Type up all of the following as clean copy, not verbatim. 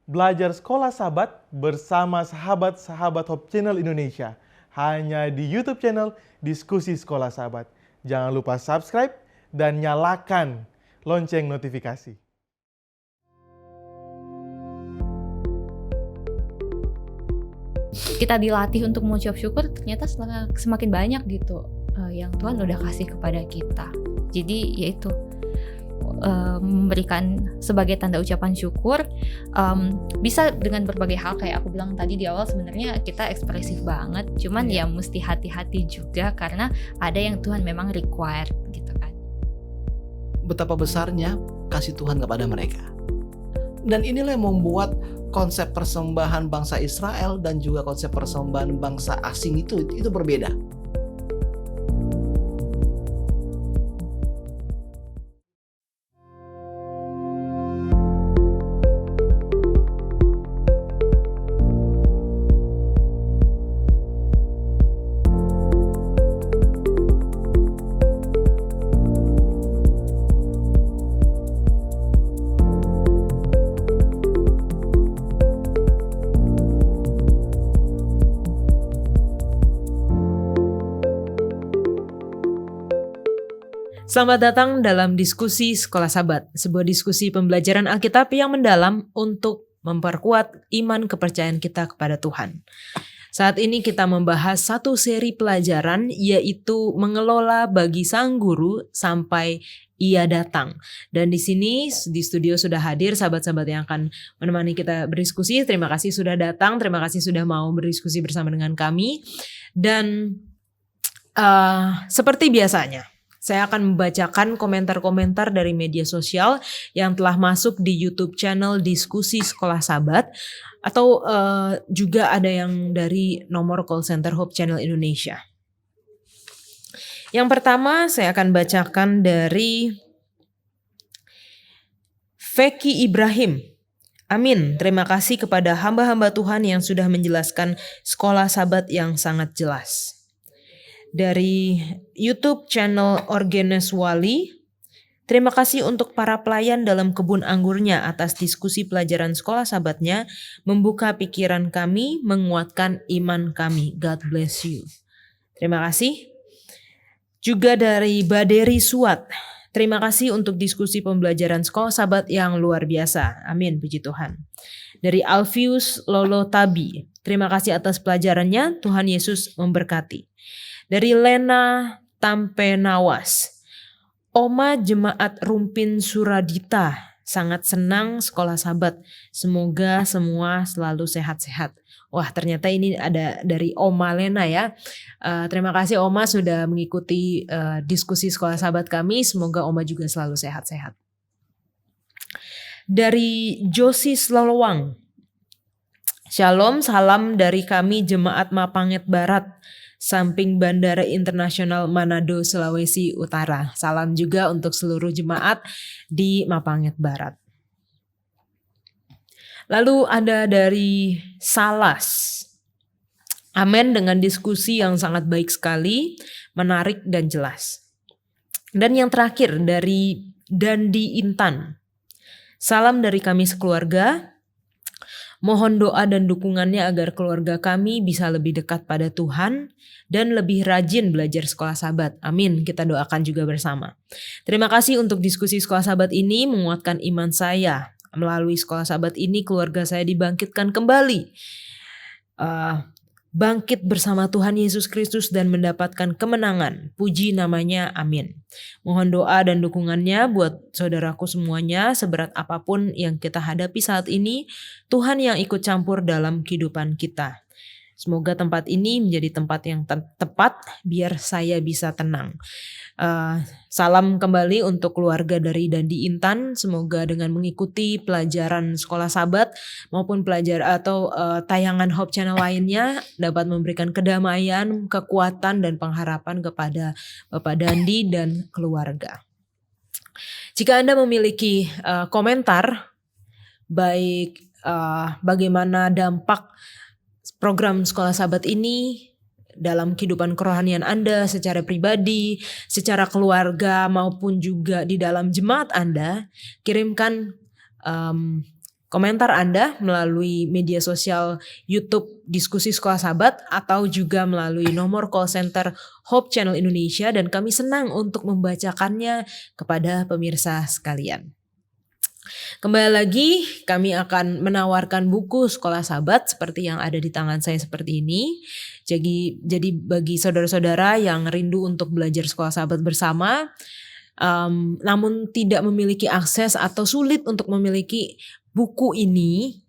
Belajar Sekolah Sahabat bersama sahabat-sahabat Hope Channel Indonesia. Hanya di YouTube channel Diskusi Sekolah Sahabat. Jangan lupa subscribe dan nyalakan lonceng notifikasi. Kita dilatih untuk mengucap syukur, ternyata semakin banyak gitu yang Tuhan udah kasih kepada kita. Jadi yaitu memberikan sebagai tanda ucapan syukur, bisa dengan berbagai hal. Kayak aku bilang tadi di awal, sebenarnya kita ekspresif banget, cuman ya mesti hati-hati juga karena ada yang Tuhan memang require gitu kan. Betapa besarnya kasih Tuhan kepada mereka. Dan inilah yang membuat konsep persembahan bangsa Israel dan juga konsep persembahan bangsa asing itu berbeda. Selamat datang dalam Diskusi Sekolah Sahabat, sebuah diskusi pembelajaran Alkitab yang mendalam untuk memperkuat iman kepercayaan kita kepada Tuhan. Saat ini kita membahas satu seri pelajaran, yaitu mengelola bagi sang guru sampai ia datang. Dan di sini di studio sudah hadir sahabat-sahabat yang akan menemani kita berdiskusi. Terima kasih sudah datang, terima kasih sudah mau berdiskusi bersama dengan kami. Dan seperti biasanya, saya akan membacakan komentar-komentar dari media sosial yang telah masuk di YouTube channel Diskusi Sekolah Sahabat, atau juga ada yang dari nomor call center Hope Channel Indonesia. Yang pertama saya akan bacakan dari Feki Ibrahim. Amin, terima kasih kepada hamba-hamba Tuhan yang sudah menjelaskan Sekolah Sahabat yang sangat jelas. Dari YouTube channel Orgenes Wali, terima kasih untuk para pelayan dalam kebun anggurnya atas diskusi pelajaran Sekolah Sahabatnya, membuka pikiran kami, menguatkan iman kami. God bless you. Terima kasih. Juga dari Baderi Suat, terima kasih untuk diskusi pembelajaran Sekolah Sahabat yang luar biasa. Amin, puji Tuhan. Dari Alfius Lolo Tabi, terima kasih atas pelajarannya, Tuhan Yesus memberkati. Dari Lena Tampenawas, Oma Jemaat Rumpin Suradita, sangat senang Sekolah Sahabat. Semoga semua selalu sehat-sehat. Wah, ternyata ini ada dari Oma Lena ya. Terima kasih Oma sudah mengikuti diskusi Sekolah Sahabat kami. Semoga Oma juga selalu sehat-sehat. Dari Josis Lolowang, Shalom, salam dari kami Jemaat Mapanget Barat, samping Bandara Internasional Manado, Sulawesi Utara. Salam juga untuk seluruh jemaat di Mapanget Barat. Lalu ada dari Salas. Amin, dengan diskusi yang sangat baik sekali, menarik dan jelas. Dan yang terakhir dari Dandi Intan. Salam dari kami sekeluarga. Mohon doa dan dukungannya agar keluarga kami bisa lebih dekat pada Tuhan dan lebih rajin belajar Sekolah Sahabat. Amin, kita doakan juga bersama. Terima kasih untuk diskusi Sekolah Sahabat ini menguatkan iman saya. Melalui Sekolah Sahabat ini keluarga saya dibangkitkan kembali. Bangkit bersama Tuhan Yesus Kristus dan mendapatkan kemenangan. Puji namanya, amin. Mohon doa dan dukungannya buat saudaraku semuanya, seberat apapun yang kita hadapi saat ini, Tuhan yang ikut campur dalam kehidupan kita. Semoga tempat ini menjadi tempat yang tepat biar saya bisa tenang. Salam kembali untuk keluarga dari Dandi Intan. Semoga dengan mengikuti pelajaran Sekolah Sahabat maupun tayangan Hope Channel lainnya dapat memberikan kedamaian, kekuatan dan pengharapan kepada Bapak Dandi dan keluarga. Jika Anda memiliki komentar baik bagaimana dampak program Sekolah Sahabat ini dalam kehidupan kerohanian Anda secara pribadi, secara keluarga maupun juga di dalam jemaat Anda, kirimkan komentar Anda melalui media sosial YouTube Diskusi Sekolah Sahabat atau juga melalui nomor call center Hope Channel Indonesia, dan kami senang untuk membacakannya kepada pemirsa sekalian. Kembali lagi, kami akan menawarkan buku Sekolah Sahabat seperti yang ada di tangan saya seperti ini. Jadi bagi saudara-saudara yang rindu untuk belajar Sekolah Sahabat bersama, namun tidak memiliki akses atau sulit untuk memiliki buku ini,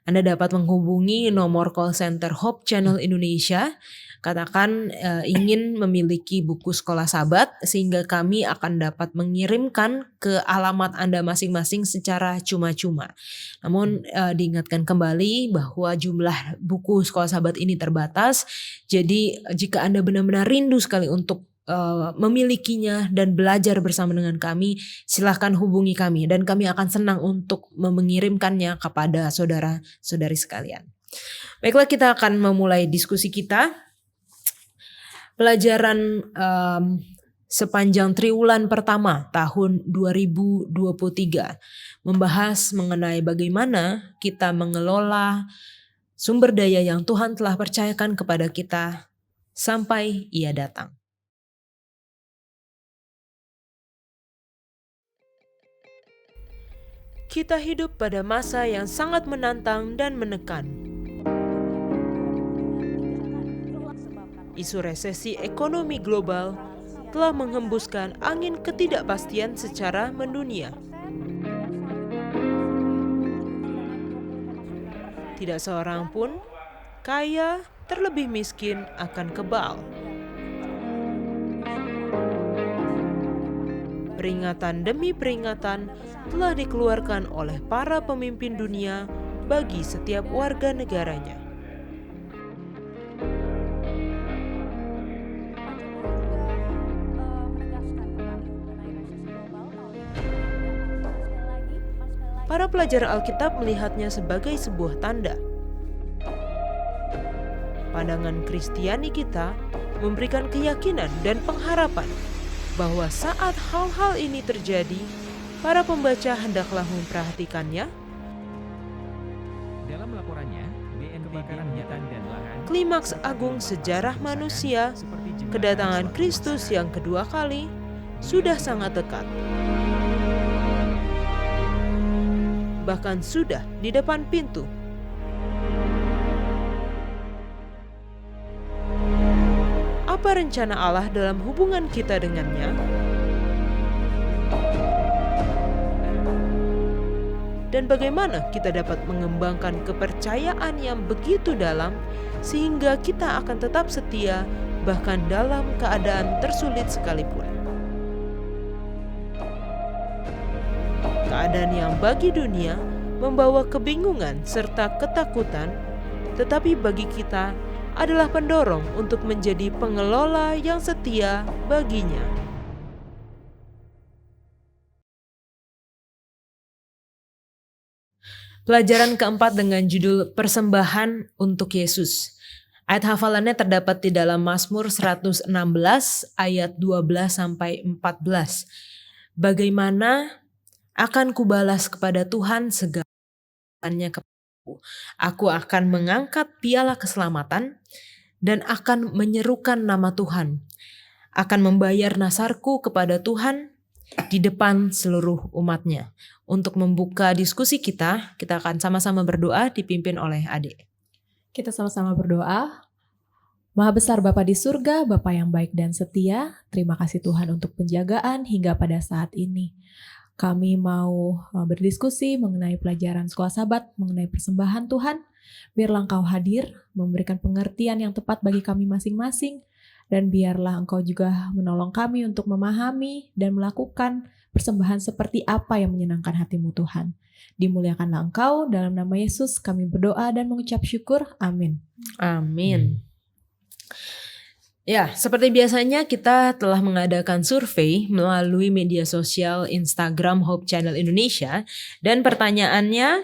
Anda dapat menghubungi nomor call center Hope Channel Indonesia. Katakan ingin memiliki buku Sekolah Sahabat, sehingga kami akan dapat mengirimkan ke alamat Anda masing-masing secara cuma-cuma. Namun diingatkan kembali bahwa jumlah buku Sekolah Sahabat ini terbatas. Jadi jika Anda benar-benar rindu sekali untuk memilikinya dan belajar bersama dengan kami, silahkan hubungi kami dan kami akan senang untuk mengirimkannya kepada saudara-saudari sekalian. Baiklah, kita akan memulai diskusi kita. Pelajaran sepanjang triwulan pertama tahun 2023 membahas mengenai bagaimana kita mengelola sumber daya yang Tuhan telah percayakan kepada kita sampai Ia datang. Kita hidup pada masa yang sangat menantang dan menekan. Isu resesi ekonomi global telah menghembuskan angin ketidakpastian secara mendunia. Tidak seorang pun kaya terlebih miskin akan kebal. Peringatan demi peringatan telah dikeluarkan oleh para pemimpin dunia bagi setiap warga negaranya. Para pelajar Alkitab melihatnya sebagai sebuah tanda. Pandangan Kristiani kita memberikan keyakinan dan pengharapan bahwa saat hal-hal ini terjadi, para pembaca hendaklah memperhatikannya. Dalam laporannya, kebakaran hutan dan lahan, Klimaks agung sejarah manusia, kedatangan Kristus yang kedua kali, sudah sangat dekat. Bahkan sudah di depan pintu. Apa rencana Allah dalam hubungan kita dengannya? Dan bagaimana kita dapat mengembangkan kepercayaan yang begitu dalam sehingga kita akan tetap setia bahkan dalam keadaan tersulit sekalipun. Keadaan yang bagi dunia membawa kebingungan serta ketakutan, tetapi bagi kita adalah pendorong untuk menjadi pengelola yang setia baginya. Pelajaran keempat dengan judul Persembahan untuk Yesus. Ayat hafalannya terdapat di dalam Mazmur 116 ayat 12 sampai 14. Bagaimana akan kubalas kepada Tuhan segalanya kepadaku. Aku akan mengangkat piala keselamatan dan akan menyerukan nama Tuhan. Akan membayar nasarku kepada Tuhan di depan seluruh umatnya. Untuk membuka diskusi kita akan sama-sama berdoa dipimpin oleh Ade. Kita sama-sama berdoa. Maha besar Bapa di surga, Bapa yang baik dan setia, terima kasih Tuhan untuk penjagaan hingga pada saat ini. Kami mau berdiskusi mengenai pelajaran Sekolah Sahabat, mengenai persembahan Tuhan. Biarlah Engkau hadir, memberikan pengertian yang tepat bagi kami masing-masing, dan biarlah Engkau juga menolong kami untuk memahami dan melakukan persembahan seperti apa yang menyenangkan hati-Mu Tuhan. Dimuliakanlah Engkau, dalam nama Yesus kami berdoa dan mengucap syukur. Amin. Amin. Ya, seperti biasanya kita telah mengadakan survei melalui media sosial Instagram Hope Channel Indonesia, dan pertanyaannya,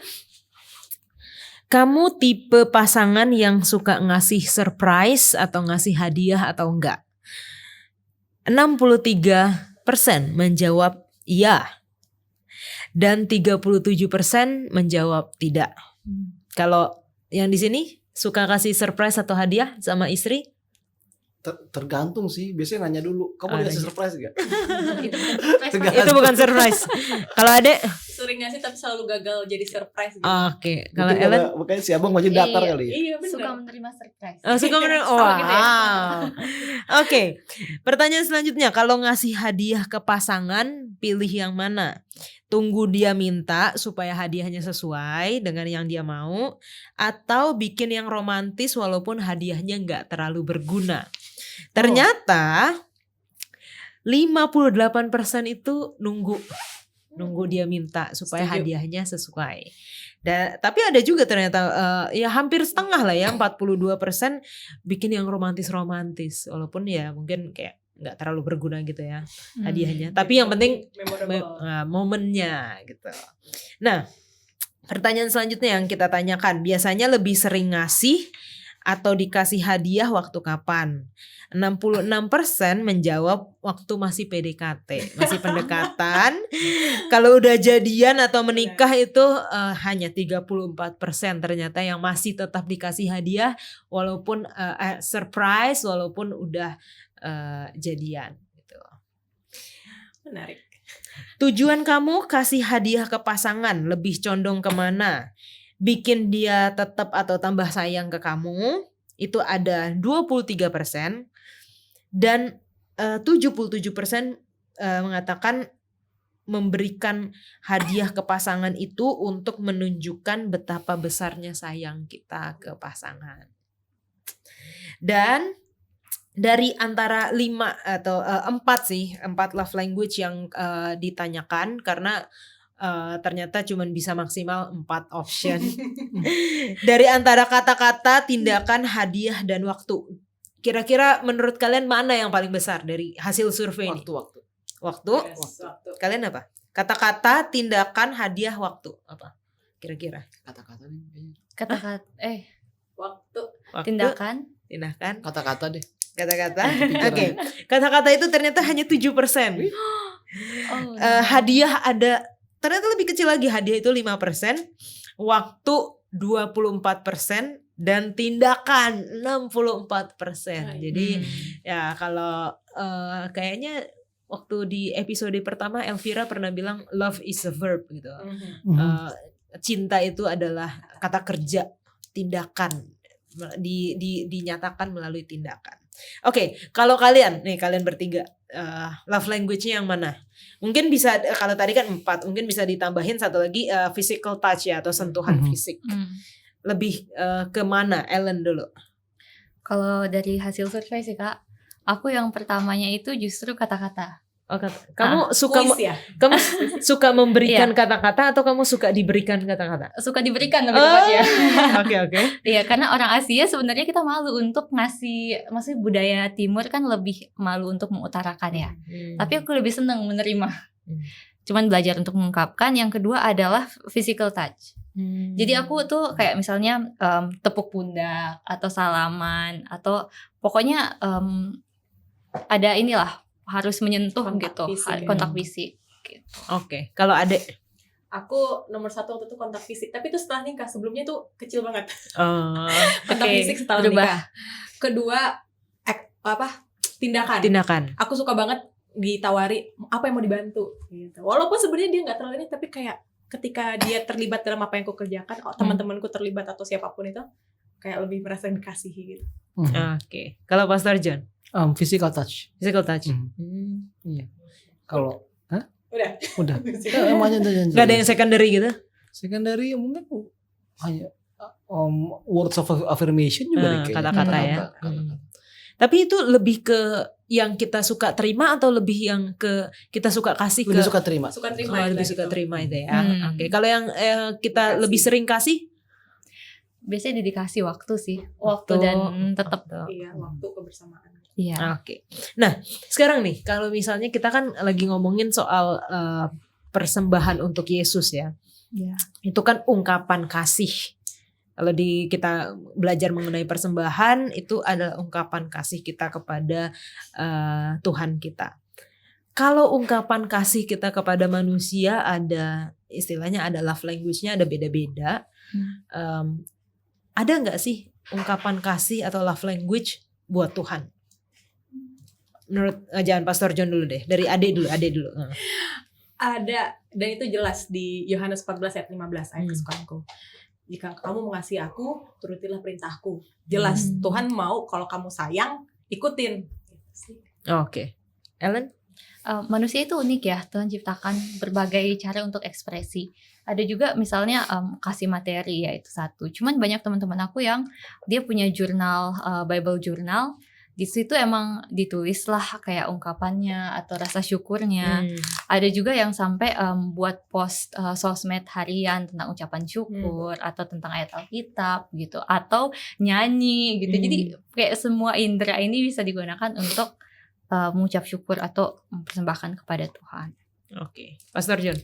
kamu tipe pasangan yang suka ngasih surprise atau ngasih hadiah atau enggak? 63% menjawab iya. Dan 37% menjawab tidak. Kalau yang di sini suka kasih surprise atau hadiah sama istri? Tergantung sih, biasanya nanya dulu, kamu dikasih nanya. surprise gak? Itu bukan surprise, Pak. Tergantung. Itu bukan surprise. Kalau Adek? Sering ngasih tapi selalu gagal jadi surprise gitu. Oke. Kalau Mungkin Ellen? makanya si abang masih datar Iya. kali ya. Iya Suka benar. menerima surprise. Suka menerima. Sama gitu ya. Wow. Oke. Pertanyaan selanjutnya, kalau ngasih hadiah ke pasangan, pilih yang mana? Tunggu dia minta supaya hadiahnya sesuai dengan yang dia mau, atau bikin yang romantis walaupun hadiahnya nggak terlalu berguna. Ternyata 58% itu nunggu dia minta supaya Setuju. hadiahnya sesuai. Tapi ada juga ternyata ya hampir setengah lah ya, 42% bikin yang romantis walaupun ya mungkin kayak nggak terlalu berguna gitu ya hadiahnya. Tapi yang penting momennya gitu. Nah, pertanyaan selanjutnya yang kita tanyakan, biasanya lebih sering ngasih atau dikasih hadiah waktu kapan? 66% menjawab waktu masih PDKT, masih pendekatan. Kalau udah jadian atau menikah itu hanya 34% ternyata yang masih tetap dikasih hadiah walaupun surprise walaupun udah jadian gitu. Menarik. Tujuan kamu kasih hadiah ke pasangan lebih condong kemana? Bikin dia tetap atau tambah sayang ke kamu, itu ada 23%, dan 77% mengatakan memberikan hadiah ke pasangan itu untuk menunjukkan betapa besarnya sayang kita ke pasangan. Dan dari antara 5 atau 4 love language yang ditanyakan, karena ternyata cuma bisa maksimal 4 option. Dari antara kata-kata, tindakan, hadiah, dan waktu. Kira-kira menurut kalian mana yang paling besar dari hasil survei ini? Waktu. Waktu? Kalian apa? Kata-kata, tindakan, hadiah, waktu. Apa? Kira-kira? Kata-kata nih kayaknya. Kata-kata Waktu. Waktu, tindakan. Kata-kata deh. Kata-kata. Kepikiran. Oke. Kata-kata itu ternyata hanya 7%. Oh, Hadiah ada, ternyata lebih kecil lagi, hadiah itu 5%, waktu 24%, dan tindakan 64%. Jadi ya kalau kayaknya waktu di episode pertama Elvira pernah bilang love is a verb gitu. Cinta itu adalah kata kerja, tindakan, dinyatakan melalui tindakan. Oke, kalau kalian bertiga, love language-nya yang mana? Mungkin bisa, kalau tadi kan 4, mungkin bisa ditambahin satu lagi, physical touch ya, atau sentuhan fisik. Lebih ke mana? Ellen dulu. Kalau dari hasil survei sih Kak, aku yang pertamanya itu justru kata-kata. Oh, kamu suka Kuis ya? kamu suka memberikan kata-kata atau kamu suka diberikan kata-kata? Suka diberikan lebih tepatnya. Oke. Iya, karena orang Asia sebenarnya kita malu untuk ngasih, maksudnya budaya Timur kan lebih malu untuk mengutarakan ya. Tapi aku lebih senang menerima. Cuman belajar untuk mengungkapkan. Yang kedua adalah physical touch. Jadi aku tuh kayak misalnya tepuk pundak atau salaman atau pokoknya ada inilah, harus menyentuh Kontak gitu, fisik. kontak fisik. Gitu. Oke. Kalau Adek? Aku nomor 1 waktu itu kontak fisik, tapi itu setelah nikah. Sebelumnya tuh kecil banget. Kontak Oke, fisik setelah berubah. nikah. Kedua, tindakan. Aku suka banget ditawari apa yang mau dibantu gitu. Walaupun sebenarnya dia nggak terlalu ini, tapi kayak ketika dia terlibat dalam apa yang aku kerjakan, teman-temanku terlibat atau siapapun itu, kayak lebih merasa dikasihi gitu. Oke. Kalau Pastor John? Physical touch. Physical touch. Iya. Kalau Udah. emangnya Gak ada yang secondary gitu? secondary mungkin hanya words of affirmation juga deh kayaknya. Kata-kata ya. Tapi itu lebih ke yang kita suka terima atau lebih yang ke kita suka kasih ke? Lebih suka terima. Suka terima. Oh, lebih suka terima itu ya. Oke. Kalau yang kita Dikasih. lebih sering kasih? Biasanya dikasih waktu sih, waktu dan tetap. Iya, waktu kebersamaan. Iya. Oke. Nah, sekarang nih kalau misalnya kita kan lagi ngomongin soal persembahan untuk Yesus ya. Iya. Itu kan ungkapan kasih. Kalau kita belajar mengenai persembahan, itu adalah ungkapan kasih kita kepada Tuhan kita. Kalau ungkapan kasih kita kepada manusia ada istilahnya ada love language-nya, ada beda-beda. Ada nggak sih ungkapan kasih atau love language buat Tuhan? Menurut jangan Pastor John dulu deh, dari Ade dulu. Ada, dan itu jelas di Yohanes 14 ayat 15 ayat kesukaanku. Jika kamu mengasihi aku, turutilah perintahku. Jelas Tuhan mau kalau kamu sayang, ikutin. Oke. Ellen? Manusia itu unik ya, Tuhan ciptakan berbagai cara untuk ekspresi. Ada juga misalnya kasih materi, ya itu satu. Cuman banyak teman-teman aku yang dia punya jurnal, Bible journal. Di situ emang ditulis lah kayak ungkapannya atau rasa syukurnya. Ada juga yang sampai buat post sosmed harian tentang ucapan syukur atau tentang ayat Alkitab gitu, atau nyanyi gitu. Jadi kayak semua indera ini bisa digunakan untuk mengucap syukur atau mempersembahkan kepada Tuhan. Oke. Pastor John?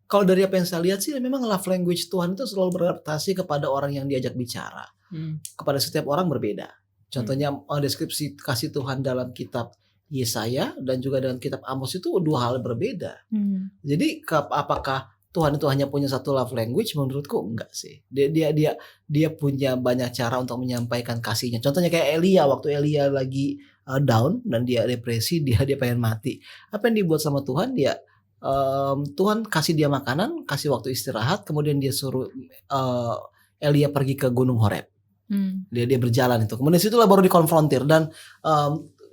Kalau dari apa yang saya lihat sih, memang love language Tuhan itu selalu beradaptasi kepada orang yang diajak bicara. Kepada setiap orang berbeda. Contohnya deskripsi kasih Tuhan dalam kitab Yesaya dan juga dalam kitab Amos itu dua hal berbeda. Jadi apakah Tuhan itu hanya punya satu love language? Menurutku enggak sih. Dia punya banyak cara untuk menyampaikan kasihnya. Contohnya kayak Elia, waktu Elia lagi down dan dia depresi, dia pengen mati. Apa yang dibuat sama Tuhan? Tuhan kasih dia makanan, kasih waktu istirahat, kemudian dia suruh Elia pergi ke Gunung Horeb. Dia berjalan itu. Kemudian situlah baru dikonfrontir dan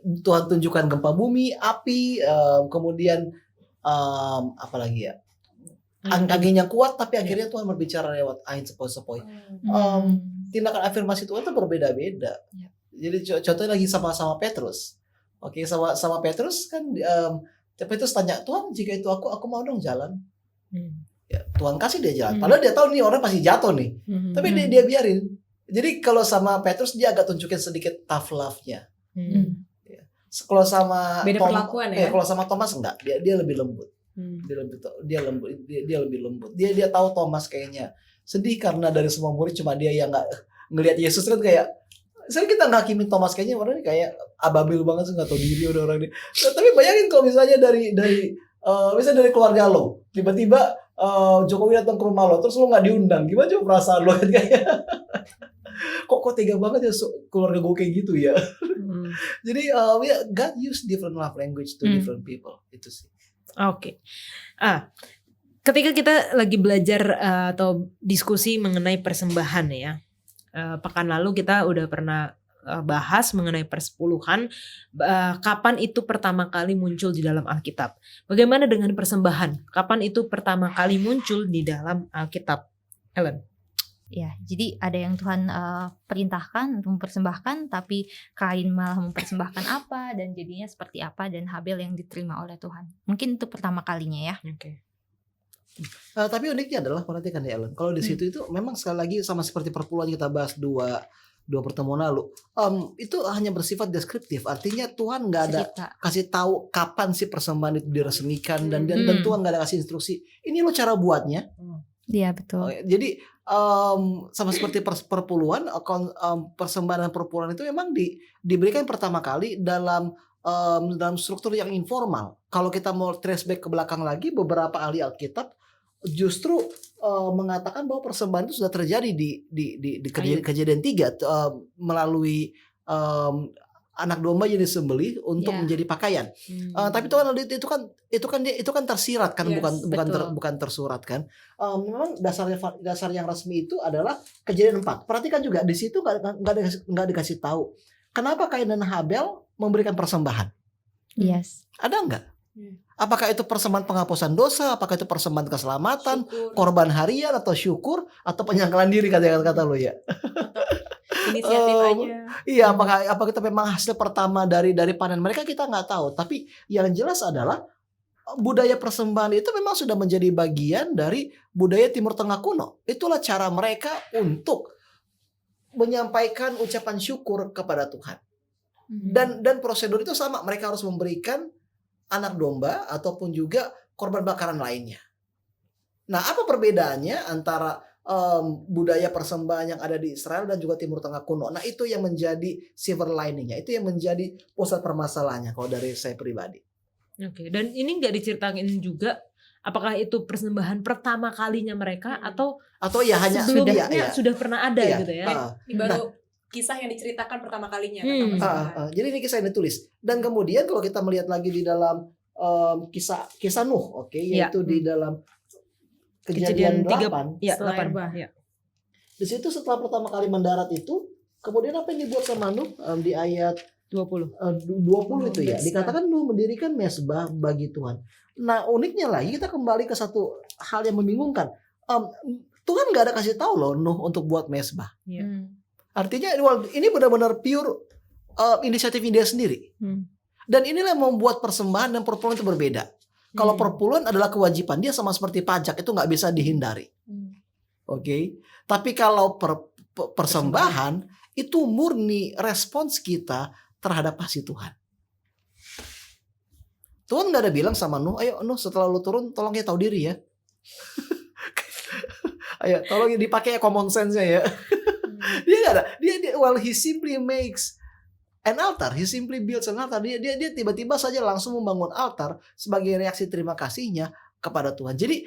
Tuhan tunjukkan gempa bumi, api, kemudian apa lagi ya? Anginnya kuat, tapi akhirnya Tuhan berbicara lewat angin sepoi-sepoi. Tindakan afirmasi Tuhan itu berbeda-beda. Jadi contohnya lagi sama Petrus. Oke, sama Petrus kan Petrus tanya, Tuhan jika itu aku mau dong jalan. Ya, Tuhan kasih dia jalan. Padahal dia tahu nih orang pasti jatuh nih. Tapi dia biarin. Jadi kalau sama Petrus dia agak tunjukin sedikit tough love-nya. Ya. Kalau sama beda perlakuan ya. Kalau sama Thomas enggak, dia lebih lembut. Dia lebih lembut. Dia tahu Thomas kayaknya sedih karena dari semua murid cuma dia yang nggak ngelihat Yesus kan kayak. Saya kita ngakimin Thomas kayaknya orang ini kayak ababil banget sih, nggak tahu diri udah orang ini. Tapi bayangin kalau misalnya misalnya dari keluarga lo, tiba-tiba Jokowi datang ke rumah lo, terus lo nggak diundang, gimana coba perasaan lo kan kayak kok tega banget ya keluarga gue kayak gitu ya. Jadi God use different love language to different people itu sih. Oke. Ketika kita lagi belajar atau diskusi mengenai persembahan ya. Pekan lalu kita udah pernah bahas mengenai persepuluhan, kapan itu pertama kali muncul di dalam Alkitab. Bagaimana dengan persembahan? Kapan itu pertama kali muncul di dalam Alkitab? Ellen? Ya, jadi ada yang Tuhan perintahkan untuk mempersembahkan, tapi Kain malah mempersembahkan apa dan jadinya seperti apa, dan Habel yang diterima oleh Tuhan. Mungkin itu pertama kalinya ya. Oke. Tapi uniknya adalah perhatikan ya Ellen. Kalau di situ itu memang sekali lagi sama seperti perpuluhan kita bahas dua pertemuan lalu. Itu hanya bersifat deskriptif. Artinya Tuhan nggak ada kasih tahu kapan sih persembahan itu diresmikan dan Tuhan nggak ada kasih instruksi. Ini lo cara buatnya. Iya betul. Jadi sama seperti perpuluhan, persembahan dan perpuluhan itu memang diberikan pertama kali dalam struktur yang informal. Kalau kita mau trace back ke belakang lagi, beberapa ahli Alkitab justru mengatakan bahwa persembahan itu sudah terjadi di Kejadian 3 melalui anak domba yang disembelih untuk menjadi pakaian. Tapi itu kan tersirat kan, bukan tersurat kan. Memang dasar yang resmi itu adalah Kejadian 4. Perhatikan juga di situ nggak dikasih tahu kenapa Kain dan Habel memberikan persembahan. Yes. Ada nggak? Apakah itu persembahan penghapusan dosa? Apakah itu persembahan keselamatan, korban harian atau syukur atau penyangkalan diri kata lo ya? Inisiatif aja. Iya, apakah kita memang hasil pertama dari panen mereka, kita nggak tahu. Tapi yang jelas adalah budaya persembahan itu memang sudah menjadi bagian dari budaya Timur Tengah kuno. Itulah cara mereka untuk menyampaikan ucapan syukur kepada Tuhan. Dan prosedur itu sama, mereka harus memberikan anak domba ataupun juga korban bakaran lainnya. Nah, apa perbedaannya antara budaya persembahan yang ada di Israel dan juga Timur Tengah kuno? Nah, itu yang menjadi silver liningnya, itu yang menjadi pusat permasalahannya kalau dari saya pribadi. Oke, dan ini nggak diceritain juga Apakah itu persembahan pertama kalinya mereka atau ya hanya sebelumnya iya. sudah pernah ada Iya. gitu ya? Ini baru kisah yang diceritakan pertama kalinya tentang Hmm. persembahan. Jadi ini kisah yang ditulis. Dan kemudian kalau kita melihat lagi di dalam kisah Nuh, Iya. yaitu di dalam Kejadian Kejadian 8, Ya, Setelah 8. Erbah. Ya. di situ setelah pertama kali mendarat itu, kemudian apa yang dibuat sama Nuh di ayat 20. 20 itu ya, Mesbah. dikatakan Nuh mendirikan mesbah bagi Tuhan. Nah uniknya lagi kita kembali ke satu hal yang membingungkan. Tuhan nggak ada kasih tahu loh Nuh untuk buat mesbah. Iya. Artinya ini benar-benar pure inisiatif dia sendiri. Dan inilah yang membuat persembahan dan perpuluhan itu berbeda. Kalau perpuluhan adalah kewajiban dia, sama seperti pajak, itu nggak bisa dihindari. Oke. Tapi kalau persembahan itu murni respons kita terhadap kasih Tuhan. Tuhan nggak ada bilang sama Nuh, ayo Nuh setelah lu turun tolong ya tahu diri ya. Ayo tolong dipakai common sense-nya ya. Dia nggak ada. Dia he simply makes an altar. He simply builds an altar. Dia tiba-tiba saja langsung membangun altar sebagai reaksi terima kasihnya kepada Tuhan. Jadi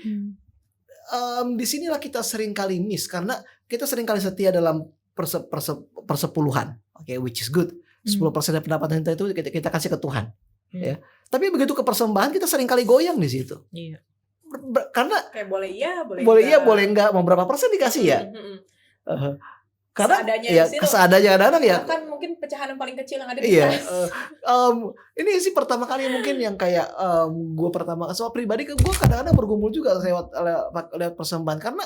disinilah kita sering kali miss, karena kita sering kali setia dalam persepuluhan, which is good. 10% dari pendapatan kita itu kita kasih ke Tuhan, ya. Tapi begitu ke persembahan kita sering kali goyang di situ. Iya. Karena Kayak boleh iya, boleh enggak, mau berapa persen dikasih ya. Karena Seadanya ya di situ. seadanya kadang-kadang ya. Bahkan mungkin pecahan yang paling kecil yang ada di Iya, tas. ini sih pertama kali mungkin yang kayak gue pertama soal pribadi, gue kadang-kadang bergumul juga lewat persembahan, karena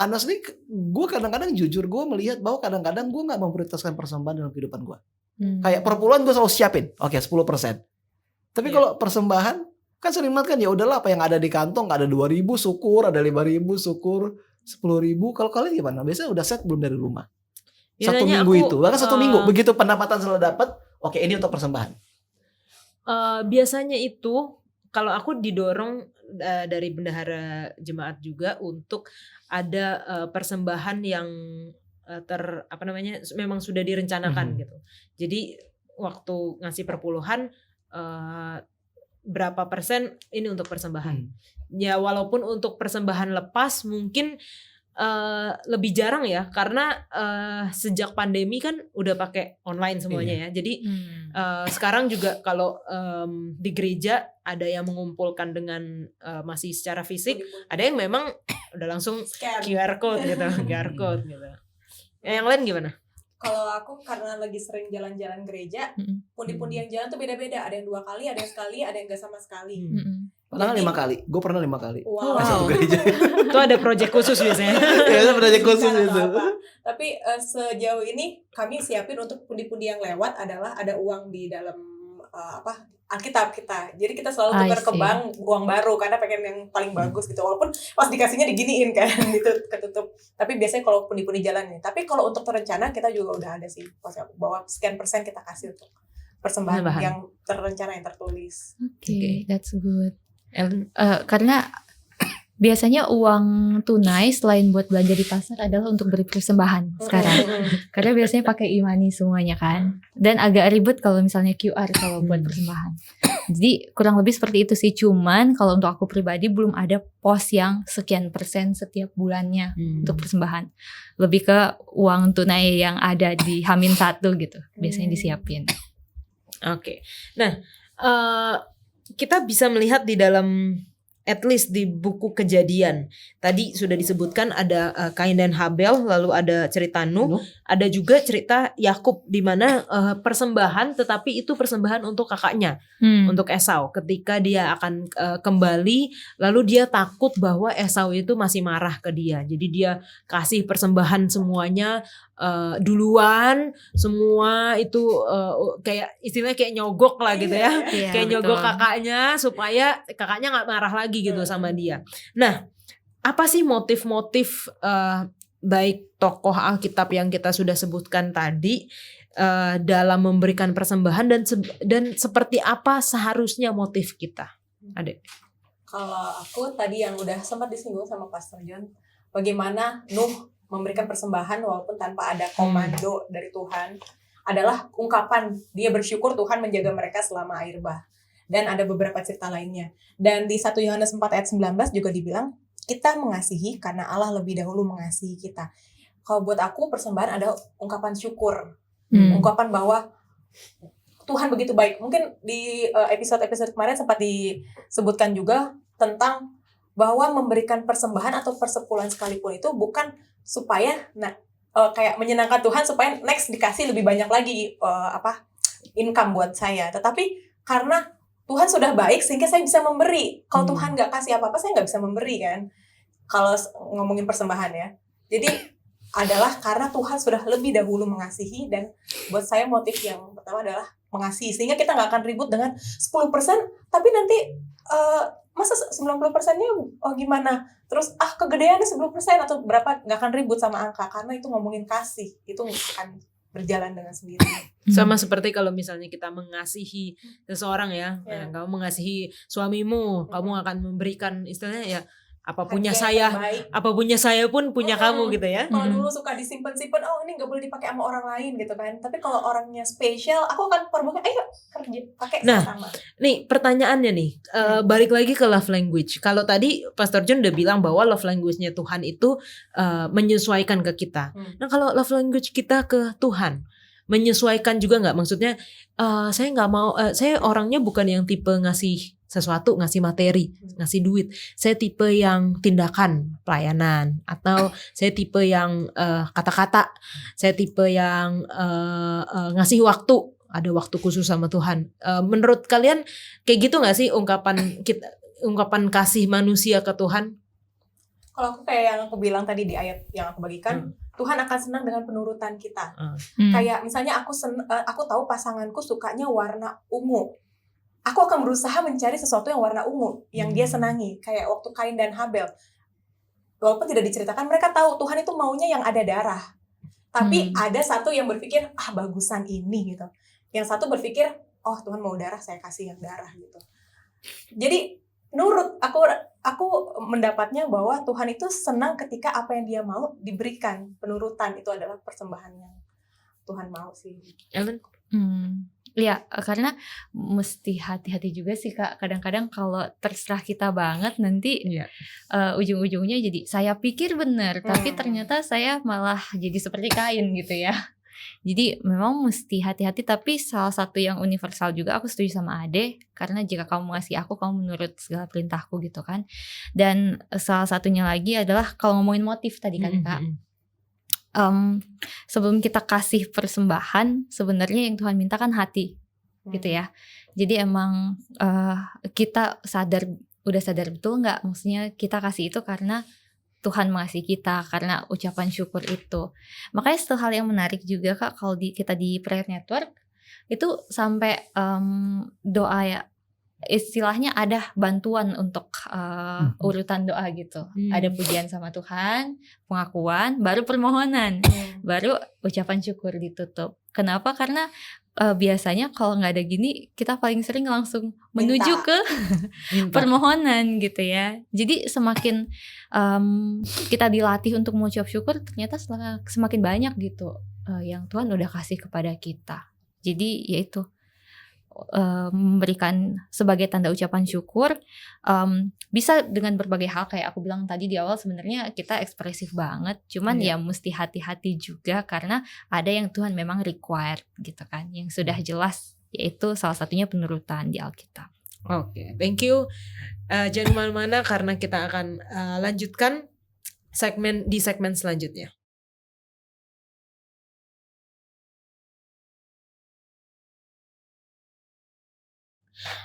honestly gue kadang-kadang jujur gue melihat bahwa kadang-kadang gue nggak memprioritaskan persembahan dalam kehidupan gue. Kayak perpuluhan gue selalu siapin, 10%. Tapi kalau persembahan kan sering banget kan, ya udahlah apa yang ada di kantong, ada 2.000 syukur, ada 5.000 syukur, 10.000. Kalau kalian gimana? Biasanya udah set belum dari rumah? Satu Biasanya minggu aku, itu, bahkan 1 minggu. Begitu pendapatan sudah dapat, oke ini untuk persembahan. Biasanya itu kalau aku didorong dari bendahara jemaat juga untuk ada persembahan yang memang sudah direncanakan gitu. Jadi waktu ngasih perpuluhan berapa persen ini untuk persembahan. Ya walaupun untuk persembahan lepas mungkin lebih jarang ya, karena sejak pandemi kan udah pakai online semuanya ya. Jadi sekarang juga kalau di gereja ada yang mengumpulkan dengan masih secara fisik, ada yang memang udah langsung Scan. QR code gitu, QR code gitu. Yang lain gimana? Kalau aku karena lagi sering jalan-jalan gereja, pundi-pundi yang jalan tuh beda-beda. Ada yang 2 kali, ada yang sekali, ada yang gak sama sekali. Padahal 5 kali. Gue pernah 5 kali. Wow. Satu gereja. Itu ada project khusus biasanya. Ya, itu project khusus Bukan itu. apa-apa. Tapi sejauh ini kami siapin untuk pundi-pundi yang lewat adalah ada uang di dalam Alkitab kita. Jadi kita selalu tukar ke bank uang baru karena pengen yang paling bagus gitu. Walaupun pas dikasihnya diginiin kan gitu, ketutup. Tapi biasanya kalau pundi-pundi jalan nih. Tapi kalau untuk terencana kita juga udah ada sih bahwa sekian persen kita kasih untuk persembahan yang terencana, yang tertulis. Oke, that's good. Karena biasanya uang tunai selain buat belanja di pasar adalah untuk beri persembahan sekarang. Karena biasanya pakai e-money semuanya kan. Dan agak ribet kalau misalnya QR kalau buat persembahan. Jadi kurang lebih seperti itu sih. Cuman kalau untuk aku pribadi belum ada pos yang sekian persen setiap bulannya untuk persembahan. Lebih ke uang tunai yang ada di H-1 gitu. Biasanya disiapin. Oke. Nah, kita bisa melihat di dalam, at least di buku Kejadian, tadi sudah disebutkan ada Kain dan Habel, lalu ada cerita Nuh, ada juga cerita Yakub di mana persembahan, tetapi itu persembahan untuk kakaknya, untuk Esau. Ketika dia akan kembali, lalu dia takut bahwa Esau itu masih marah ke dia, jadi dia kasih persembahan semuanya duluan, semua itu kayak istilahnya kayak nyogok lah gitu ya, kayak nyogok kakaknya supaya kakaknya nggak marah lagi gitu sama dia. Nah, apa sih motif-motif baik tokoh Alkitab yang kita sudah sebutkan tadi dalam memberikan persembahan, dan seperti apa seharusnya motif kita? Adek. Kalau aku tadi yang udah sempat disinggung sama Pastor John, bagaimana Nuh memberikan persembahan walaupun tanpa ada komando dari Tuhan, adalah ungkapan dia bersyukur Tuhan menjaga mereka selama air bah. Dan ada beberapa cerita lainnya. Dan di 1 Yohanes 4 ayat 19 juga dibilang, kita mengasihi karena Allah lebih dahulu mengasihi kita. Kalau buat aku persembahan ada ungkapan syukur. Ungkapan bahwa Tuhan begitu baik. Mungkin di episode-episode kemarin sempat disebutkan juga tentang bahwa memberikan persembahan atau persepuluhan sekalipun itu bukan supaya kayak menyenangkan Tuhan supaya next dikasih lebih banyak lagi income buat saya. Tetapi karena Tuhan sudah baik sehingga saya bisa memberi. Kalau Tuhan nggak kasih apa-apa, saya nggak bisa memberi kan. Kalau ngomongin persembahan ya. Jadi adalah karena Tuhan sudah lebih dahulu mengasihi, dan buat saya motif yang pertama adalah mengasihi. Sehingga kita nggak akan ribut dengan 10%, tapi nanti masa 90%-nya gimana? Terus kegedeannya 10% atau berapa, nggak akan ribut sama angka. Karena itu ngomongin kasih, itu akan berjalan dengan sendirinya. Sama seperti kalau misalnya kita mengasihi seseorang ya, kamu mengasihi suamimu, kamu akan memberikan istilahnya ya apa punya saya pun punya kamu gitu ya. Kalau dulu suka disimpan-simpan, ini nggak boleh dipakai sama orang lain gitu kan. Tapi kalau orangnya spesial, aku akan perbuka, ayo kerja pakai sama. Nih pertanyaannya nih, balik lagi ke love language. Kalau tadi Pastor John udah bilang bahwa love language-nya Tuhan itu menyesuaikan ke kita. Nah kalau love language kita ke Tuhan menyesuaikan juga nggak? Maksudnya saya nggak mau, saya orangnya bukan yang tipe ngasih sesuatu, ngasih materi, ngasih duit. Saya tipe yang tindakan, pelayanan, atau saya tipe yang kata-kata, saya tipe yang ngasih waktu, ada waktu khusus sama Tuhan. Menurut kalian kayak gitu nggak sih ungkapan kasih manusia ke Tuhan? Kalau aku kayak yang aku bilang tadi di ayat yang aku bagikan, Tuhan akan senang dengan penurutan kita. Kayak misalnya aku tahu pasanganku sukanya warna ungu. Aku akan berusaha mencari sesuatu yang warna ungu, yang dia senangi. Kayak waktu Kain dan Habel. Walaupun tidak diceritakan, mereka tahu Tuhan itu maunya yang ada darah. Tapi ada satu yang berpikir, bagusan ini gitu. Yang satu berpikir, Tuhan mau darah, saya kasih yang darah gitu. Jadi nurut, aku mendapatnya bahwa Tuhan itu senang ketika apa yang dia mau diberikan. Penurutan itu adalah persembahan yang Tuhan mau sih. Ellen? Ya, karena mesti hati-hati juga sih Kak. Kadang-kadang kalau terserah kita banget nanti ujung-ujungnya jadi saya pikir benar, tapi ternyata saya malah jadi seperti Kain gitu ya. Jadi memang mesti hati-hati, tapi salah satu yang universal juga aku setuju sama Ade, karena jika kamu mengasihi aku, kamu menurut segala perintahku gitu kan. Dan salah satunya lagi adalah kalau ngomongin motif tadi kan Kak. Sebelum kita kasih persembahan, sebenarnya yang Tuhan minta kan hati gitu ya. Jadi emang kita udah sadar betul nggak, maksudnya kita kasih itu karena Tuhan mengasihi kita, karena ucapan syukur itu. Makanya satu hal yang menarik juga Kak, kalau kita di Prayer Network itu sampai doa ya, istilahnya ada bantuan untuk urutan doa gitu. Ada pujian sama Tuhan, pengakuan, baru permohonan, baru ucapan syukur ditutup. Kenapa? Karena biasanya kalau nggak ada gini, kita paling sering langsung menuju ke permohonan gitu ya. Jadi semakin kita dilatih untuk mengucap syukur, ternyata semakin banyak gitu yang Tuhan udah kasih kepada kita. Jadi yaitu memberikan sebagai tanda ucapan syukur, bisa dengan berbagai hal. Kayak aku bilang tadi di awal, sebenarnya kita ekspresif banget, cuman ya mesti hati-hati juga karena ada yang Tuhan memang required gitu kan, yang sudah jelas, yaitu salah satunya penurutan di Alkitab. Oke, thank you. Jangan kemana-mana karena kita akan lanjutkan segmen selanjutnya.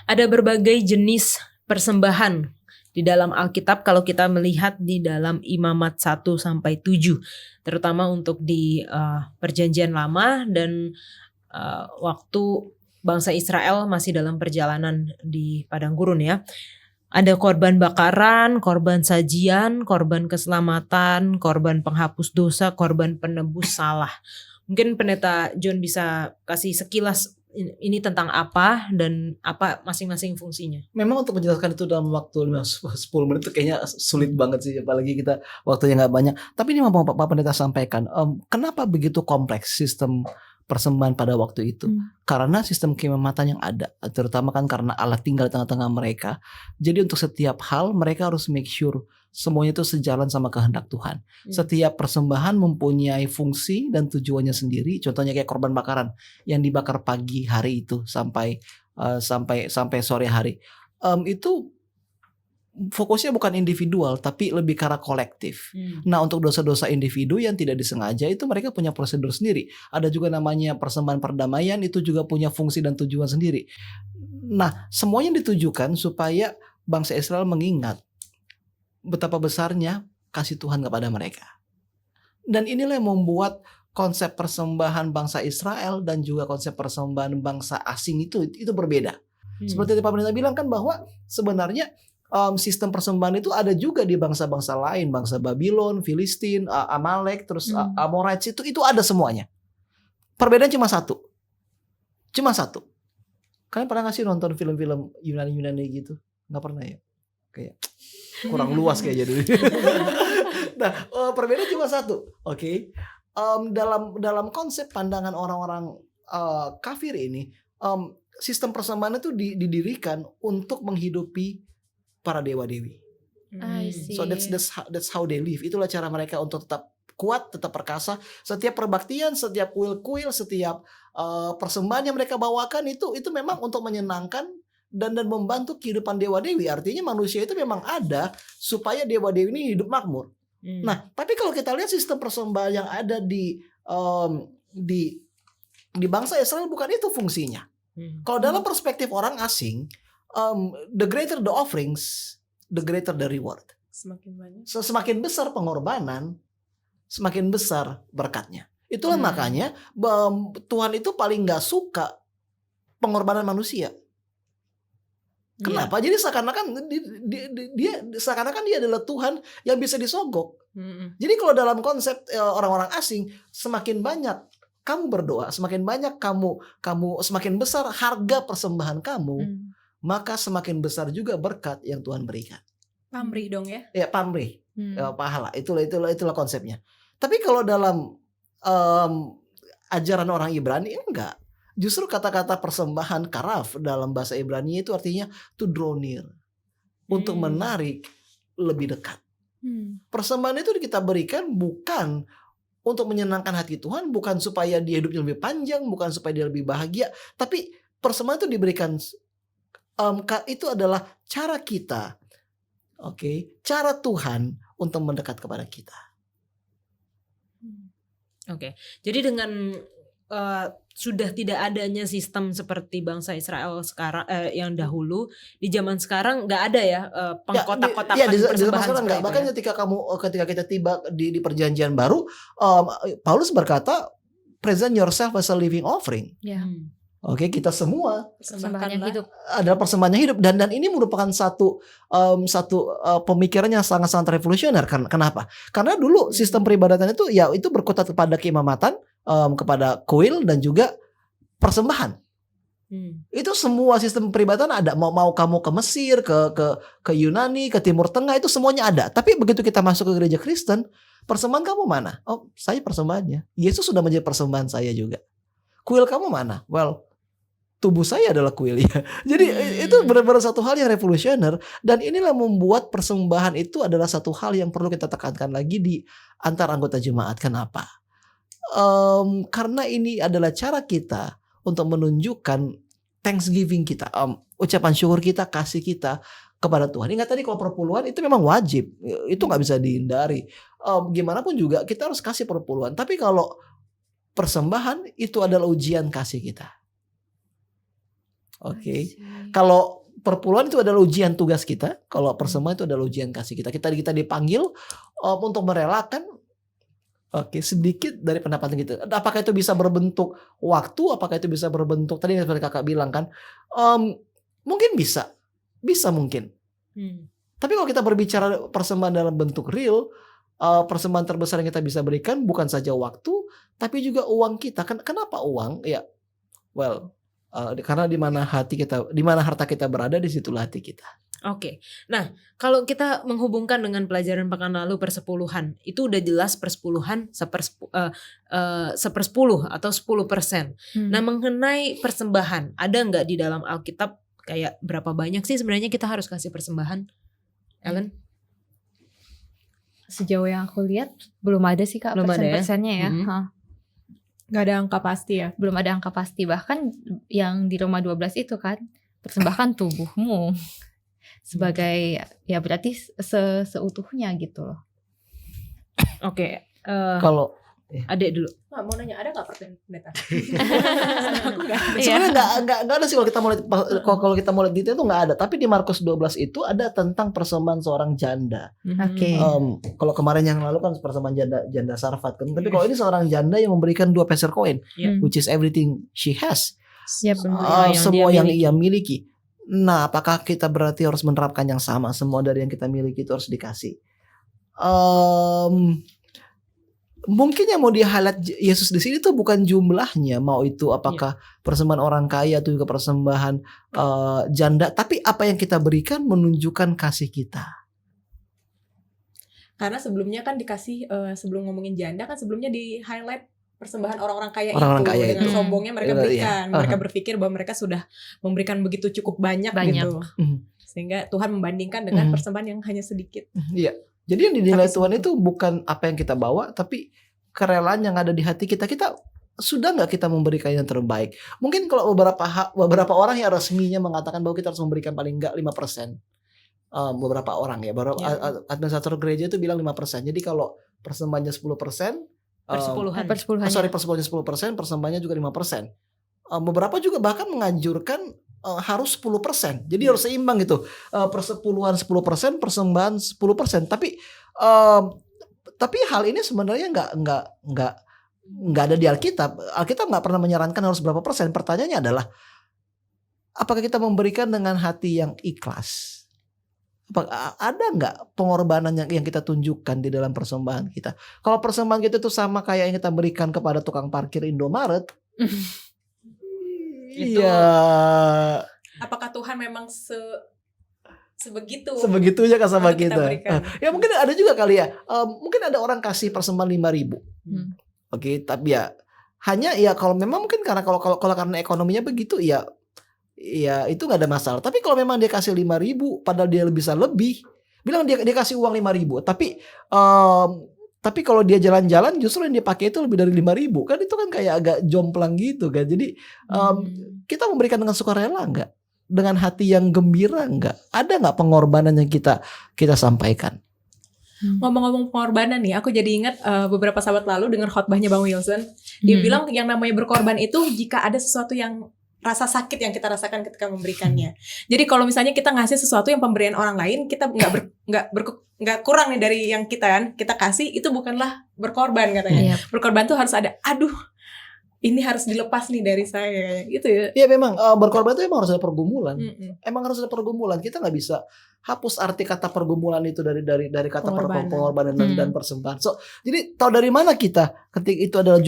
Ada berbagai jenis persembahan di dalam Alkitab kalau kita melihat di dalam Imamat 1-7, terutama untuk di Perjanjian Lama dan waktu bangsa Israel masih dalam perjalanan di padang gurun ya. Ada korban bakaran, korban sajian, korban keselamatan, korban penghapus dosa, korban penebus salah. Mungkin Pendeta John bisa kasih sekilas ini tentang apa dan apa masing-masing fungsinya. Memang untuk menjelaskan itu dalam waktu 10 menit itu kayaknya sulit banget sih, apalagi kita waktunya nggak banyak. Tapi ini mau Pak Pendeta sampaikan, kenapa begitu kompleks sistem persembahan pada waktu itu. Karena sistem keimamatan yang ada, terutama kan karena Allah tinggal di tengah-tengah mereka. Jadi untuk setiap hal mereka harus make sure semuanya itu sejalan sama kehendak Tuhan. Setiap persembahan mempunyai fungsi dan tujuannya sendiri. Contohnya kayak korban bakaran yang dibakar pagi hari itu sampai sore hari. Itu fokusnya bukan individual tapi lebih ke arah kolektif. Nah, untuk dosa-dosa individu yang tidak disengaja itu mereka punya prosedur sendiri. Ada juga namanya persembahan perdamaian, itu juga punya fungsi dan tujuan sendiri. Nah, semuanya ditujukan supaya bangsa Israel mengingat betapa besarnya kasih Tuhan kepada mereka. Dan inilah yang membuat konsep persembahan bangsa Israel dan juga konsep persembahan bangsa asing itu berbeda. Seperti Pak Pendeta bilang kan bahwa sebenarnya sistem persembahan itu ada juga di bangsa-bangsa lain, bangsa Babylon, Filistin, Amalek, terus Amorites itu ada semuanya. Perbedaan cuma satu. Kalian pernah nggak sih nonton film-film Yunani gitu? Nggak pernah ya? Kayak kurang luas kayaknya dulu. Nah, perbedaan cuma satu. Oke. Dalam konsep pandangan orang-orang kafir ini, sistem persembahan itu didirikan untuk menghidupi para dewa-dewi. I see. So that's how they live. Itulah cara mereka untuk tetap kuat, tetap perkasa. Setiap perbaktian, setiap kuil-kuil, setiap persembahan yang mereka bawakan itu memang untuk menyenangkan dan membantu kehidupan dewa-dewi. Artinya manusia itu memang ada supaya dewa-dewi ini hidup makmur. Nah, tapi kalau kita lihat sistem persembahan yang ada di bangsa Israel, bukan itu fungsinya. Kalau dalam perspektif orang asing, the greater the offerings, the greater the reward. Semakin banyak. Semakin besar pengorbanan, semakin besar berkatnya. Itulah makanya Tuhan itu paling gak suka pengorbanan manusia. Kenapa? Jadi seakan-akan dia adalah Tuhan yang bisa disogok. Jadi kalau dalam konsep orang-orang asing, semakin banyak kamu berdoa, semakin banyak kamu semakin besar harga persembahan kamu, maka semakin besar juga berkat yang Tuhan berikan. Pamrih dong ya? Ya, pamrih, pahala. Itulah konsepnya. Tapi kalau dalam ajaran orang Ibrani enggak. Justru kata-kata persembahan karaf dalam bahasa Ibrani itu artinya to draw near, untuk menarik lebih dekat. Persembahan itu kita berikan bukan untuk menyenangkan hati Tuhan, bukan supaya dia hidupnya lebih panjang, bukan supaya dia lebih bahagia, tapi persembahan itu diberikan itu adalah cara kita, cara Tuhan untuk mendekat kepada kita. Jadi dengan sudah tidak adanya sistem seperti bangsa Israel sekarang yang dahulu, di zaman sekarang nggak ada ya pengkotak-kotakan di persembahan sekarang seperti enggak. itu. Bahkan ketika kita tiba di perjanjian baru, Paulus berkata, present yourself as a living offering. Kita semua Persembahan yang hidup. adalah persembahan yang hidup, dan ini merupakan satu pemikiran yang sangat-sangat revolusioner. Kenapa? Karena dulu sistem peribadatan itu berkutat kepada keimamatan, kepada kuil dan juga persembahan. Itu semua sistem peribadatan ada. Mau kamu ke Mesir, ke Yunani, ke Timur Tengah, itu semuanya ada. Tapi begitu kita masuk ke gereja Kristen, persembahan kamu mana? Oh, saya persembahannya. Yesus sudah menjadi persembahan saya juga. Kuil kamu mana? Well, tubuh saya adalah kuilnya. Jadi itu benar-benar satu hal yang revolusioner, dan inilah membuat persembahan itu adalah satu hal yang perlu kita tekankan lagi di antar anggota jemaat. Kenapa? Karena ini adalah cara kita untuk menunjukkan thanksgiving kita, ucapan syukur kita, kasih kita kepada Tuhan. Ingat tadi kalau perpuluhan itu memang wajib, itu nggak bisa dihindari. Gimana pun juga kita harus kasih perpuluhan. Tapi kalau persembahan itu adalah ujian kasih kita. Kalau perpuluhan itu adalah ujian tugas kita, kalau persembahan itu adalah ujian kasih kita. Kita dipanggil untuk merelakan sedikit dari pendapatan kita. Apakah itu bisa berbentuk waktu? Apakah itu bisa berbentuk tadi seperti kakak bilang kan? Mungkin bisa mungkin. Tapi kalau kita berbicara persembahan dalam bentuk real, persembahan terbesar yang kita bisa berikan bukan saja waktu, tapi juga uang kita. Kenapa uang? Ya, Karena di mana harta kita berada, di situlah hati kita. Oke. Nah, kalau kita menghubungkan dengan pelajaran pekan lalu persepuluhan, itu udah jelas persepuluhan sepersepuluh atau 10%. Nah, mengenai persembahan, ada nggak di dalam Alkitab kayak berapa banyak sih sebenarnya kita harus kasih persembahan? Ellen? Sejauh yang aku lihat belum ada sih Kak Belum ada ya? persen-persennya ya. Mhm. Hah, Nggak ada angka pasti ya. belum ada angka pasti, bahkan yang di Roma 12 itu kan persembahkan tubuhmu sebagai ya berarti seutuhnya gitu loh. Oke. Kalau Adek dulu. Nah, mau nanya, ada nggak pendeta? sebenarnya nggak ada sih kalau kita mau lihat detail itu nggak ada. Tapi di Markus 12 itu ada tentang persembahan seorang janda. Oke. Kalau kemarin yang lalu kan persembahan janda Sarfat kan. Tapi kalau ini seorang janda yang memberikan 2 peser koin, Ya. which is everything she has, Siap. semua yang dia ia miliki. Nah, apakah kita berarti harus menerapkan yang sama? Semua dari yang kita miliki itu harus dikasih. Mungkin yang mau di-highlight Yesus di sini tuh bukan jumlahnya, mau itu apakah persembahan orang kaya atau juga persembahan janda, tapi apa yang kita berikan menunjukkan kasih kita. Karena sebelumnya kan dikasih, sebelum ngomongin janda kan sebelumnya di highlight persembahan orang-orang kaya Orang-orang itu kaya dengan itu. sombongnya mereka Iya. berikan. Mereka berpikir bahwa mereka sudah memberikan begitu cukup banyak. gitu. Sehingga Tuhan membandingkan dengan persembahan yang hanya sedikit. Iya. Jadi yang dinilai Tapi Tuhan sebetulnya- itu bukan apa yang kita bawa, tapi kerelaan yang ada di hati kita. Kita sudah nggak kita memberikan yang terbaik? Mungkin kalau beberapa orang yang resminya mengatakan bahwa kita harus memberikan paling nggak 5%. Beberapa orang ya, administrator gereja itu bilang 5%. Jadi kalau persembahannya 10%, persepuluhan. persembahannya 10%, persembahannya juga 5%. Beberapa juga bahkan menganjurkan harus 10%. Jadi harus seimbang gitu. Persepuluhan 10%, persembahan 10%. Tapi hal ini sebenarnya nggak ada di Alkitab. Alkitab nggak pernah menyarankan harus berapa persen. Pertanyaannya adalah apakah kita memberikan dengan hati yang ikhlas? Ada nggak pengorbanan yang kita tunjukkan di dalam persembahan kita? Kalau persembahan kita itu sama kayak yang kita berikan kepada tukang parkir Indomaret, iya. Apakah Tuhan memang sebegitunya sama untuk kita kita. berikan? Ya mungkin ada juga kali ya. Mungkin ada orang kasih persembahan 5.000. Oke, tapi ya hanya ya kalau memang mungkin karena kalau karena ekonominya begitu ya itu nggak ada masalah. Tapi kalau memang dia kasih 5.000 padahal dia bisa lebih, bilang dia kasih uang 5.000, tapi kalau dia jalan-jalan justru yang dia pakai itu lebih dari 5.000, kan itu kan kayak agak jomplang gitu kan. Jadi kita memberikan dengan sukarela nggak? Dengan hati yang gembira enggak? Ada enggak pengorbanan yang kita sampaikan? Ngomong-ngomong pengorbanan nih, aku jadi ingat beberapa sahabat lalu dengar khotbahnya Bang Wilson. Dia bilang yang namanya berkorban itu jika ada sesuatu yang rasa sakit yang kita rasakan ketika memberikannya. Jadi kalau misalnya kita ngasih sesuatu yang pemberian orang lain, kita nggak kurang nih dari yang kita kasih, itu bukanlah berkorban katanya. Berkorban tuh harus ada, aduh, ini harus dilepas nih dari saya, gitu ya. Iya memang berkorban itu emang harus ada pergumulan. Emang harus ada pergumulan. Kita nggak bisa hapus arti kata pergumulan itu dari kata pengorbanan dan persembahan. So, jadi tahu dari mana kita ketika itu adalah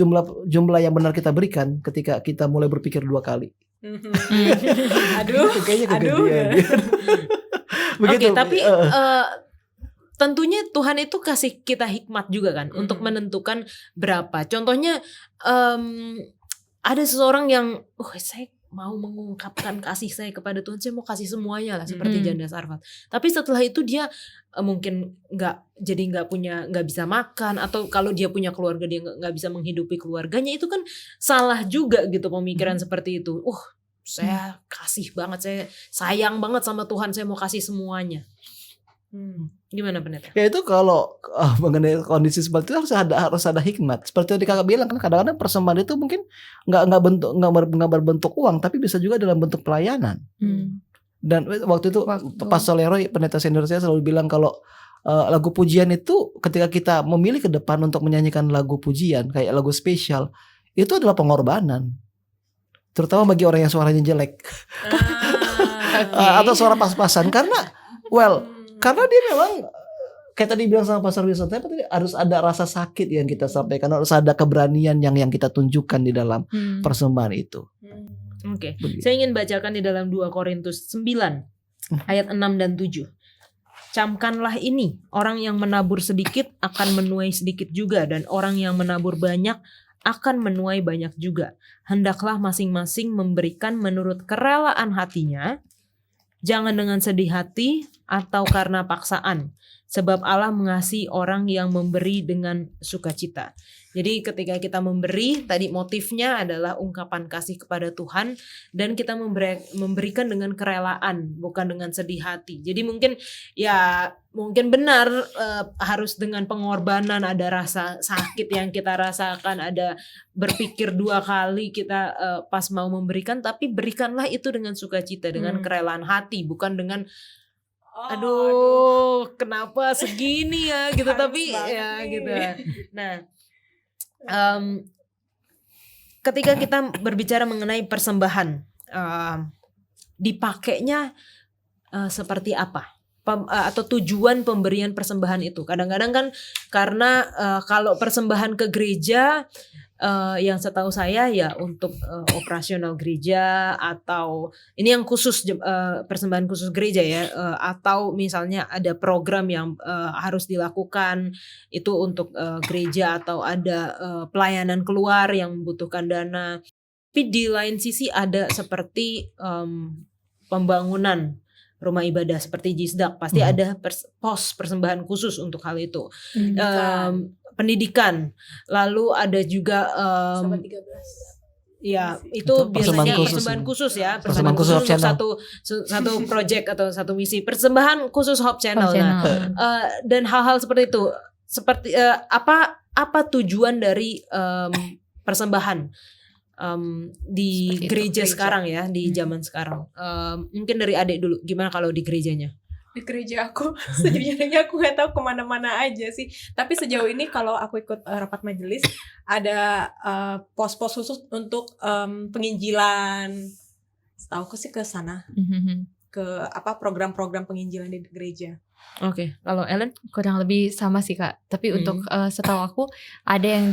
jumlah yang benar kita berikan ketika kita mulai berpikir 2 kali. Kayaknya kegedean. Oke, tapi tentunya Tuhan itu kasih kita hikmat juga kan untuk menentukan berapa. Contohnya ada seseorang yang saya mau mengungkapkan kasih saya kepada Tuhan, saya mau kasih semuanya lah seperti janda Sarfat. Tapi setelah itu dia mungkin nggak bisa makan, atau kalau dia punya keluarga dia nggak bisa menghidupi keluarganya, itu kan salah juga gitu pemikiran seperti itu. Saya kasih banget, saya sayang banget sama Tuhan, saya mau kasih semuanya. Gimana pendeta? Ya itu kalau mengenai kondisi seperti itu harus ada hikmat. Seperti yang kakak bilang kan, kadang-kadang persembahan itu mungkin nggak berbentuk uang, tapi bisa juga dalam bentuk pelayanan. Dan waktu itu Pastor Leroy, pendeta senior saya, selalu bilang kalau lagu pujian itu ketika kita memilih ke depan untuk menyanyikan lagu pujian kayak lagu spesial, itu adalah pengorbanan. Terutama bagi orang yang suaranya jelek atau suara pas-pasan, karena dia memang kayak tadi bilang sama Pastor Wilson tadi, harus ada rasa sakit yang kita sampaikan, harus ada keberanian yang kita tunjukkan di dalam persembahan itu. Oke, Begitu. saya ingin bacakan di dalam 2 Korintus 9 ayat 6 dan 7. Camkanlah ini, orang yang menabur sedikit akan menuai sedikit juga, dan orang yang menabur banyak akan menuai banyak juga. Hendaklah masing-masing memberikan menurut kerelaan hatinya, jangan dengan sedih hati atau karena paksaan, sebab Allah mengasihi orang yang memberi dengan sukacita. Jadi ketika kita memberi, tadi motifnya adalah ungkapan kasih kepada Tuhan, dan kita memberikan dengan kerelaan, bukan dengan sedih hati. Jadi mungkin benar harus dengan pengorbanan, ada rasa sakit yang kita rasakan, ada berpikir 2 kali kita pas mau memberikan, tapi berikanlah itu dengan sukacita, dengan kerelaan hati, bukan dengan aduh kenapa segini ya gitu, tapi ya gitu. Nah, ketika kita berbicara mengenai persembahan, dipakainya seperti apa? Atau tujuan pemberian persembahan itu. Kadang-kadang kan karena kalau persembahan ke gereja, yang setahu saya ya untuk operasional gereja, atau ini yang khusus persembahan khusus gereja ya, atau misalnya ada program yang harus dilakukan itu untuk gereja, atau ada pelayanan keluar yang membutuhkan dana. Tapi di lain sisi ada seperti pembangunan rumah ibadah seperti Jisdak, pasti ada pos persembahan khusus untuk hal itu. Pendidikan, lalu ada juga Sahabat 13. ya itu Itu biasanya persembahan persembahan khusus ya, Persembahan khusus Hope untuk Channel. satu project atau satu misi, persembahan khusus Hope Channel. Hope Nah, Channel. dan hal-hal seperti itu, seperti apa tujuan dari persembahan di Seperti itu, gereja gereja. sekarang ya, di zaman sekarang. Mungkin dari Adek dulu, gimana kalau di gerejanya? Di gereja aku sejujurnya aku nggak tahu kemana-mana aja sih, tapi sejauh ini kalau aku ikut rapat majelis ada pos-pos khusus untuk penginjilan. Setahu aku sih ke sana, ke program-program penginjilan di gereja. Oke, kalau Ellen? Kurang lebih sama sih Kak. Tapi untuk setahu aku ada yang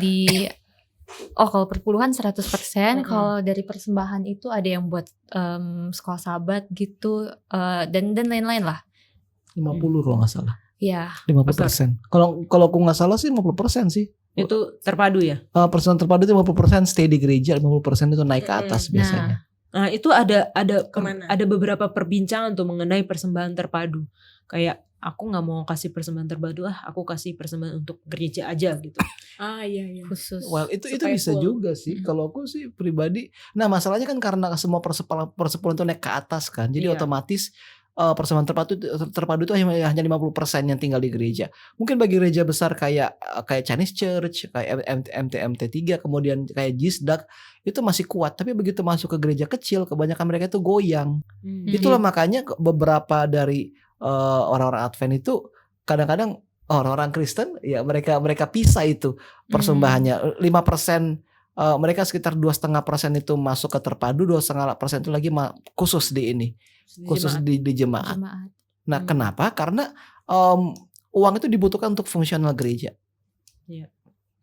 kalau perpuluhan 100%, kalau dari persembahan itu ada yang buat sekolah sahabat gitu, dan lain-lain lah. 50 kalau nggak salah. Ya. 50%. Kalau aku nggak salah sih 50% sih. Itu terpadu ya? Persen terpadu itu 50% stay di gereja, 50% itu naik ke atas biasanya. Nah, itu ada Kemana? ada beberapa perbincangan tuh mengenai persembahan terpadu. Kayak aku nggak mau kasih persembahan terpadu, aku kasih persembahan untuk gereja aja gitu. Iya. Khusus. Well, itu Supaya bisa full. juga sih. Kalau aku sih pribadi. Nah, masalahnya kan karena semua persepuluhan itu naik ke atas kan. Jadi Iya. otomatis persembahan terpadu itu hanya 50% yang tinggal di gereja. Mungkin bagi gereja besar kayak Chinese Church, kayak MT3, kemudian kayak Jisdak itu masih kuat. Tapi begitu masuk ke gereja kecil, kebanyakan mereka itu goyang. Itulah makanya beberapa dari orang-orang Advent itu kadang-kadang orang-orang Kristen ya mereka pisah itu persembahannya. 5% mereka sekitar 2,5% itu masuk ke terpadu, 2,5% itu lagi khusus di ini. Khusus di jemaat. Nah, kenapa? Karena uang itu dibutuhkan untuk fungsional gereja. Iya.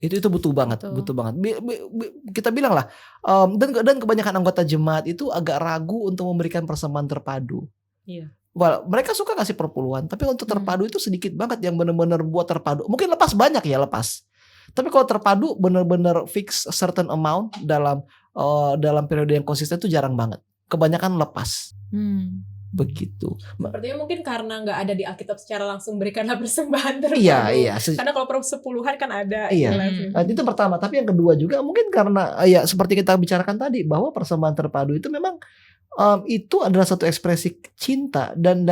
Itu butuh banget, Betul. butuh banget. Kita bilang lah, dan kebanyakan anggota jemaat itu agak ragu untuk memberikan persembahan terpadu. Iya. Well, mereka suka kasih perpuluhan, tapi untuk terpadu itu sedikit banget yang benar-benar buat terpadu. Mungkin lepas banyak ya lepas. Tapi kalau terpadu benar-benar fix a certain amount dalam periode yang konsisten itu jarang banget. Kebanyakan lepas. Begitu. Sepertinya mungkin karena nggak ada di Alkitab secara langsung berikanlah persembahan terpadu. Iya. Karena kalau persepuluhan kan ada. Iya. istilahnya. Itu pertama. Tapi yang kedua juga mungkin karena ya seperti kita bicarakan tadi bahwa persembahan terpadu itu memang itu adalah satu ekspresi cinta dan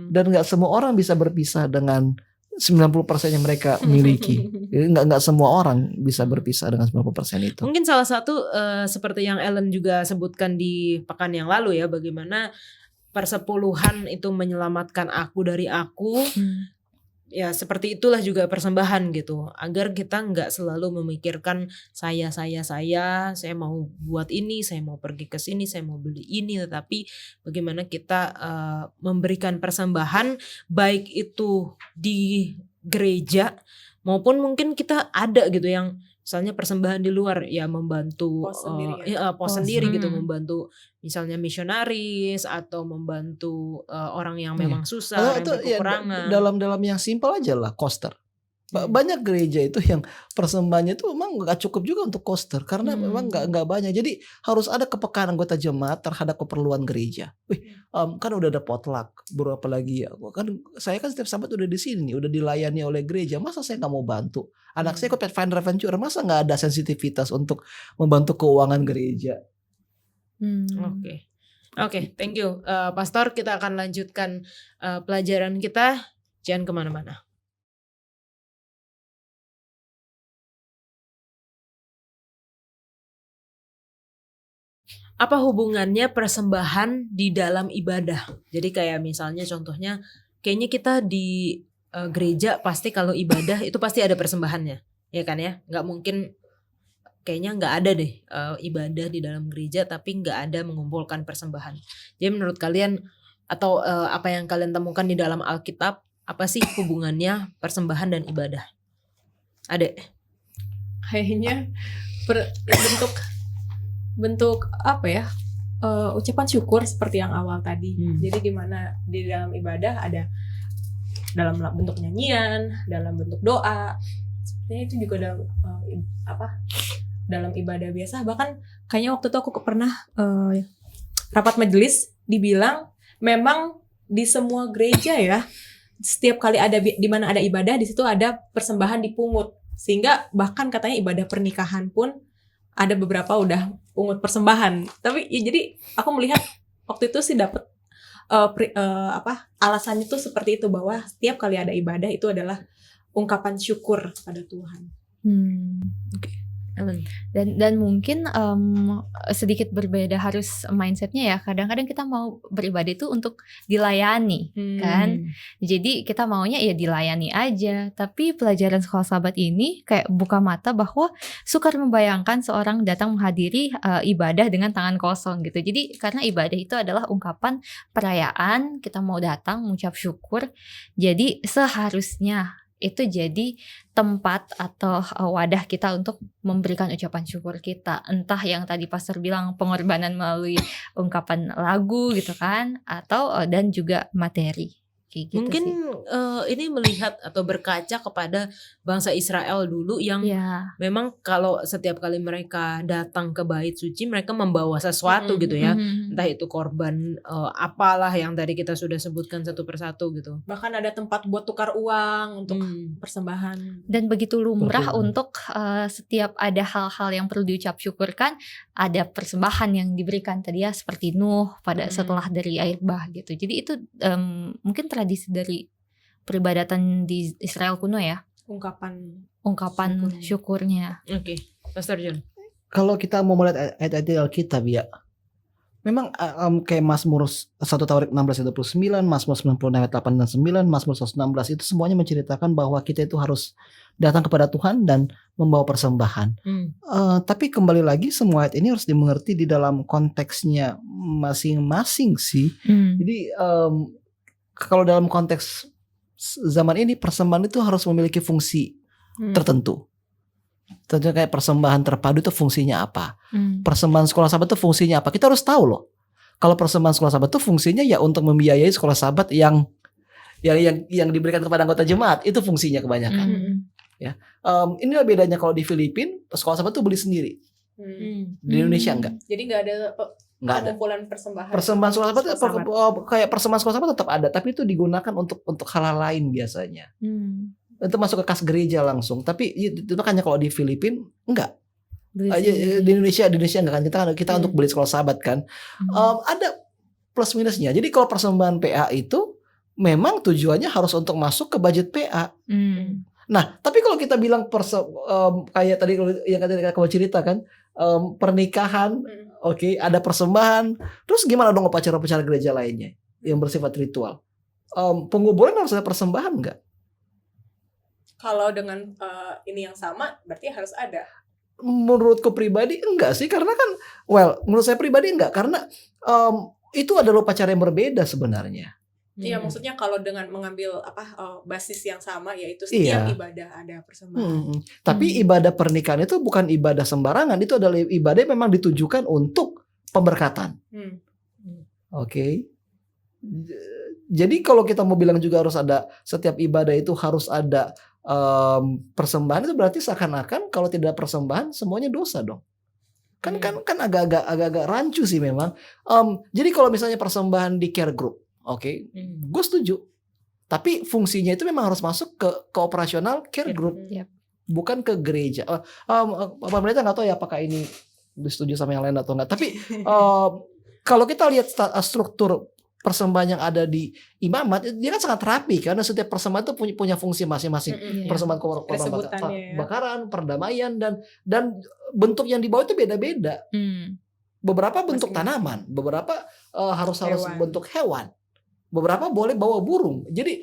nggak semua orang bisa berpisah dengan 90% yang mereka miliki. Nggak semua orang bisa berpisah dengan 90% itu. Mungkin salah satu seperti yang Ellen juga sebutkan di pekan yang lalu ya, bagaimana persepuluhan itu menyelamatkan aku dari aku. Ya seperti itulah juga persembahan gitu, agar kita nggak selalu memikirkan saya mau buat ini, saya mau pergi ke sini, saya mau beli ini, tetapi bagaimana kita memberikan persembahan baik itu di gereja maupun mungkin kita ada gitu yang misalnya persembahan di luar ya membantu Pos sendiri ya? pos Pos, sendiri gitu, hmm. membantu misalnya misionaris atau membantu orang yang Iya. memang Atau susah, orang yang itu ya berkekurangan. dalam yang simpel aja lah, koster. Banyak gereja itu yang persembahannya itu memang nggak cukup juga untuk koster karena memang nggak banyak. Jadi harus ada kepekaan anggota jemaat terhadap keperluan gereja. Kan udah ada potluck, berapa lagi ya? Kan saya kan setiap Sabat udah di sini nih, udah dilayani oleh gereja. Masa saya nggak mau bantu? Anak saya ikut Pathfinder Adventure, masa nggak ada sensitivitas untuk membantu keuangan gereja? Oke, thank you, Pastor. Kita akan lanjutkan pelajaran kita. Jangan kemana-mana. Apa hubungannya persembahan di dalam ibadah? Jadi kayak misalnya contohnya, kayaknya kita di gereja pasti kalau ibadah itu pasti ada persembahannya, ya kan ya? Nggak mungkin, kayaknya nggak ada deh ibadah di dalam gereja tapi nggak ada mengumpulkan persembahan. Jadi menurut kalian atau apa yang kalian temukan di dalam Alkitab, apa sih hubungannya persembahan dan ibadah? Adek? Kayaknya bentuk apa ya, ucapan syukur seperti yang awal tadi. Jadi di mana di dalam ibadah ada dalam bentuk nyanyian, dalam bentuk doa. Sepertinya itu juga dalam dalam ibadah biasa. Bahkan kayaknya waktu itu aku pernah rapat majelis dibilang memang di semua gereja ya, setiap kali ada di mana ada ibadah di situ ada persembahan dipungut. Sehingga bahkan katanya ibadah pernikahan pun ada beberapa udah pungut persembahan. Tapi ya jadi aku melihat waktu itu sih dapat alasannya tuh seperti itu, bahwa setiap kali ada ibadah itu adalah ungkapan syukur pada Tuhan. Dan mungkin sedikit berbeda harus mindsetnya ya. Kadang-kadang kita mau beribadah itu untuk dilayani kan. Jadi kita maunya ya dilayani aja. Tapi pelajaran Sekolah Sabat ini kayak buka mata bahwa sukar membayangkan seorang datang menghadiri ibadah dengan tangan kosong gitu. Jadi karena ibadah itu adalah ungkapan perayaan, kita mau datang mengucap syukur. Jadi seharusnya itu jadi tempat atau wadah kita untuk memberikan ucapan syukur kita. Entah yang tadi Pastor bilang pengorbanan melalui ungkapan lagu gitu kan, atau dan juga materi. Kayak gitu mungkin sih. Ini melihat atau berkaca kepada bangsa Israel dulu yang memang kalau setiap kali mereka datang ke bait suci mereka membawa sesuatu gitu ya, entah itu korban apalah yang tadi kita sudah sebutkan satu persatu gitu. Bahkan ada tempat buat tukar uang untuk persembahan. Dan begitu lumrah untuk setiap ada hal-hal yang perlu diucap syukurkan, ada persembahan yang diberikan tadi ya, seperti Nuh pada setelah dari air bah gitu. Jadi itu mungkin tradisi dari peribadatan di Israel kuno ya. Ungkapan syukurnya. Oke, Pastor John. Kalau kita mau melihat ayat-ayat Alkitab ya, memang kayak Mazmur 1 Tawarik 16:29, Mazmur 90 ayat 8 dan 9, Mazmur 116 itu semuanya menceritakan bahwa kita itu harus datang kepada Tuhan dan membawa persembahan. Tapi kembali lagi semua ayat ini harus dimengerti di dalam konteksnya masing-masing sih. Jadi kalau dalam konteks zaman ini persembahan itu harus memiliki fungsi tertentu. Tentunya kayak persembahan terpadu itu fungsinya apa? Persembahan Sekolah Sabat itu fungsinya apa? Kita harus tahu loh. Kalau persembahan Sekolah Sabat itu fungsinya ya untuk membiayai Sekolah Sabat yang diberikan kepada anggota jemaat, itu fungsinya kebanyakan. Ya, inilah bedanya kalau di Filipina Sekolah Sabat itu beli sendiri. Di Indonesia enggak. Jadi nggak ada pengumpulan persembahan. Persembahan Sekolah Sabat kayak persembahan Sekolah Sabat tetap ada, tapi itu digunakan untuk hal-hal lain biasanya. Itu masuk ke kas gereja langsung. Tapi itu makanya kalau di Filipina enggak. Di Indonesia enggak kan, kita untuk beli Sekolah Sabat kan. Ada plus minusnya. Jadi kalau persembahan PA itu memang tujuannya harus untuk masuk ke budget PA. Nah, tapi kalau kita bilang kayak tadi yang kamu cerita kan, pernikahan, oke, ada persembahan. Terus gimana dong upacara-upacara gereja lainnya yang bersifat ritual? Penguburan harus ada persembahan enggak? Kalau dengan ini yang sama, berarti harus ada. Menurutku pribadi enggak sih, karena kan, menurut saya pribadi enggak, karena itu adalah upacara yang berbeda sebenarnya. Iya, maksudnya kalau dengan mengambil basis yang sama, yaitu setiap Iya. ibadah ada persembahan. Tapi ibadah pernikahan itu bukan ibadah sembarangan, itu adalah ibadah yang memang ditujukan untuk pemberkatan. Oke. Jadi kalau kita mau bilang juga harus ada, setiap ibadah itu harus ada persembahan, itu berarti seakan-akan kalau tidak ada persembahan semuanya dosa dong. Kan agak-agak rancu sih memang. Jadi kalau misalnya persembahan di care group, oke, gue setuju. Tapi fungsinya itu memang harus masuk ke operasional care group, bukan ke gereja. Pemerintah nggak tahu ya apakah ini setuju sama yang lain atau enggak. Tapi kalau kita lihat struktur persembahan yang ada di imamat, dia kan sangat rapi karena setiap persembahan itu punya fungsi masing-masing. Persembahan korban bakaran, perdamaian, dan bentuk yang dibawa itu beda-beda. Beberapa bentuk tanaman, beberapa harus bentuk hewan, beberapa boleh bawa burung. Jadi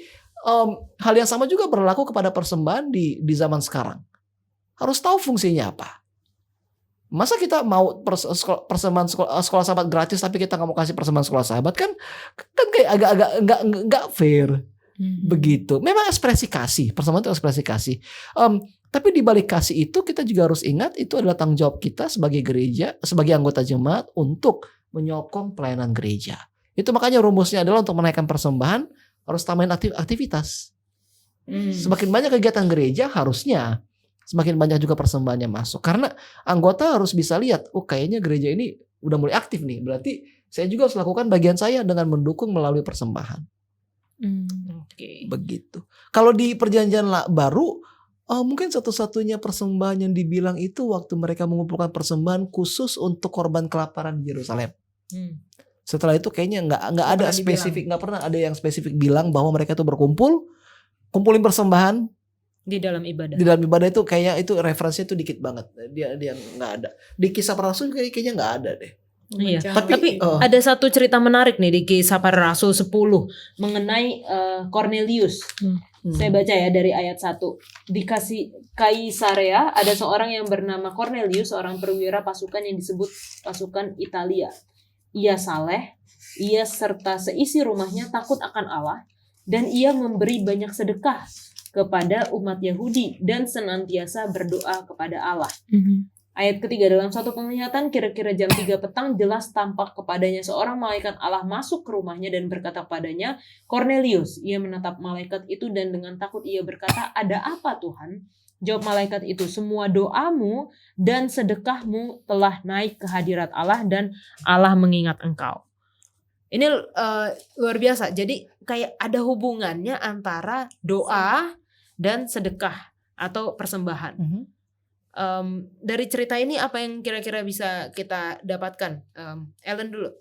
hal yang sama juga berlaku kepada persembahan di zaman sekarang. Harus tahu fungsinya apa. Masa kita mau persembahan sekolah sahabat gratis tapi kita nggak mau kasih persembahan sekolah sahabat, kan kayak agak-agak nggak fair. Begitu. Memang ekspresi kasih, persembahan itu ekspresi kasih. Tapi di balik kasih itu kita juga harus ingat itu adalah tanggung jawab kita sebagai gereja, sebagai anggota jemaat untuk menyokong pelayanan gereja. Itu makanya rumusnya adalah untuk menaikkan persembahan harus tambahin aktivitas. Semakin banyak kegiatan gereja harusnya semakin banyak juga persembahannya masuk. Karena anggota harus bisa lihat, kayaknya gereja ini udah mulai aktif nih. Berarti saya juga harus lakukan bagian saya dengan mendukung melalui persembahan. Begitu. Kalau di perjanjian baru, mungkin satu-satunya persembahan yang dibilang itu waktu mereka mengumpulkan persembahan khusus untuk korban kelaparan di Yerusalem. Setelah itu kayaknya nggak ada spesifik, nggak pernah ada yang spesifik bilang bahwa mereka itu kumpulin persembahan di dalam ibadah. Di dalam ibadah itu kayaknya itu referensinya itu dikit banget. Dia nggak ada. Di Kisah Para Rasul kayaknya nggak ada deh. Iya. Tapi ada satu cerita menarik nih di Kisah Para Rasul 10 mengenai Cornelius. Saya baca ya dari ayat 1. Di Kaisarea ada seorang yang bernama Cornelius, seorang perwira pasukan yang disebut pasukan Italia. Ia saleh, ia serta seisi rumahnya takut akan Allah, dan ia memberi banyak sedekah kepada umat Yahudi dan senantiasa berdoa kepada Allah. Ayat ketiga, dalam satu penglihatan kira-kira jam 3 petang jelas tampak kepadanya seorang malaikat Allah masuk ke rumahnya dan berkata kepadanya, Cornelius. Ia menatap malaikat itu dan dengan takut ia berkata, ada apa Tuhan? Jawab malaikat itu, semua doamu dan sedekahmu telah naik ke hadirat Allah dan Allah mengingat engkau. Ini luar biasa. Jadi kayak ada hubungannya antara doa dan sedekah atau persembahan. Dari cerita ini apa yang kira-kira bisa kita dapatkan? Ellen dulu.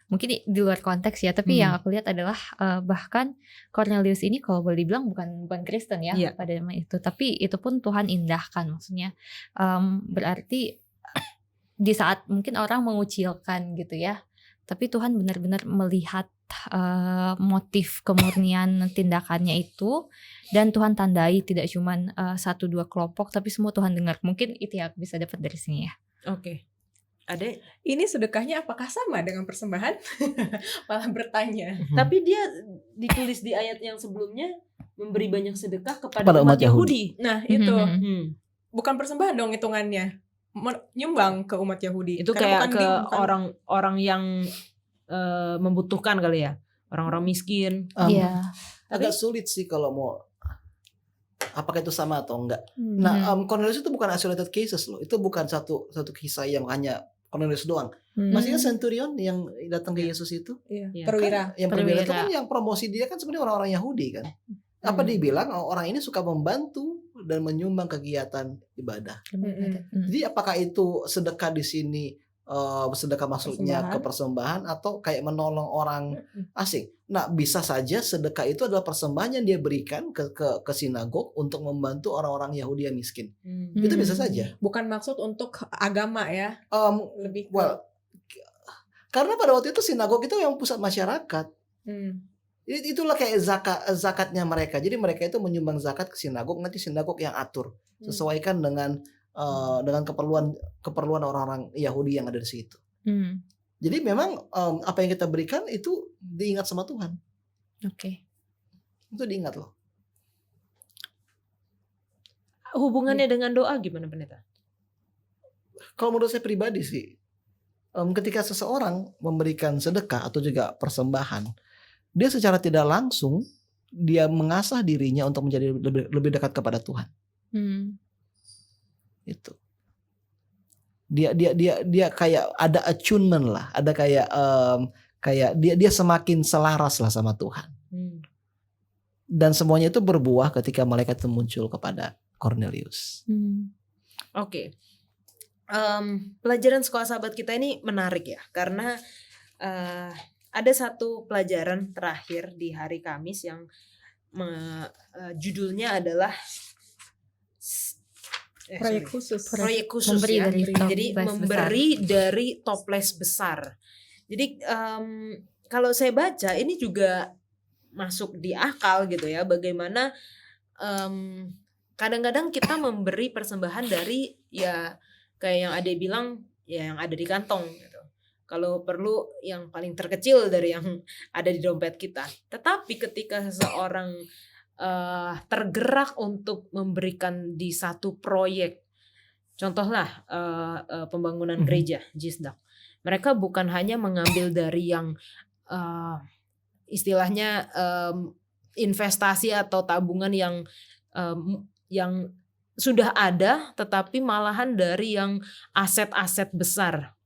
Mungkin di luar konteks ya, tapi yang aku lihat adalah bahkan Cornelius ini kalau boleh dibilang bukan Kristen ya pada zaman itu, tapi itu pun Tuhan indahkan, maksudnya berarti di saat mungkin orang mengucilkan gitu ya, tapi Tuhan benar-benar melihat motif kemurnian tindakannya itu, dan Tuhan tandai tidak cuman 1-2 kelompok, tapi semua Tuhan dengar. Mungkin itu ya bisa dapat dari sini ya. Oke. Ade, ini sedekahnya apakah sama dengan persembahan? Malah bertanya. Tapi dia ditulis di ayat yang sebelumnya memberi banyak sedekah kepada umat Yahudi. Nah itu bukan persembahan dong hitungannya, nyumbang ke umat Yahudi. Itu kayak ke orang-orang yang membutuhkan kali ya, orang-orang miskin. Agak sulit sih kalau mau apakah itu sama atau enggak. Nah, Cornelius itu bukan isolated cases loh. Itu bukan satu kisah yang hanya Cornelius doang. Masih kan centurion yang datang ke Yesus itu? Perwira. Yang perwira itu kan yang promosi dia kan sebenarnya orang-orang Yahudi kan. Apa dibilang orang ini suka membantu dan menyumbang kegiatan ibadah. Jadi apakah itu sedekah di sini sedekah maksudnya ke persembahan atau kayak menolong orang asing? Nah, bisa saja sedekah itu adalah persembahan yang dia berikan ke sinagog untuk membantu orang-orang Yahudi yang miskin. Itu bisa saja. Bukan maksud untuk agama ya. Lebih karena pada waktu itu sinagog itu yang pusat masyarakat. Itulah kayak zakatnya mereka. Jadi mereka itu menyumbang zakat ke sinagog, nanti sinagog yang atur sesuaikan dengan keperluan orang-orang Yahudi yang ada di situ. Jadi memang apa yang kita berikan itu diingat sama Tuhan. Oke. Itu diingat loh. Hubungannya dengan doa gimana pendeta? Kalau menurut saya pribadi sih, ketika seseorang memberikan sedekah atau juga persembahan, dia secara tidak langsung dia mengasah dirinya untuk menjadi lebih dekat kepada Tuhan. Itu. Dia kayak ada attunement lah, ada kayak dia semakin selaras lah sama Tuhan. Dan semuanya itu berbuah ketika malaikat itu muncul kepada Cornelius. Oke. Pelajaran sekolah sahabat kita ini menarik ya, karena ada satu pelajaran terakhir di hari Kamis yang judulnya adalah Proyek khusus. Proyek khusus Memberi ya. dari Jadi toples memberi dari toples besar. Jadi kalau saya baca ini juga masuk di akal gitu ya, bagaimana kadang-kadang kita memberi persembahan dari ya kayak yang Ade bilang ya yang ada di kantong gitu. Kalau perlu yang paling terkecil dari yang ada di dompet kita. Tetapi ketika seseorang tergerak untuk memberikan di satu proyek, contohlah pembangunan gereja Jisdak, mereka bukan hanya mengambil dari yang istilahnya investasi atau tabungan yang sudah ada, tetapi malahan dari yang aset-aset besar.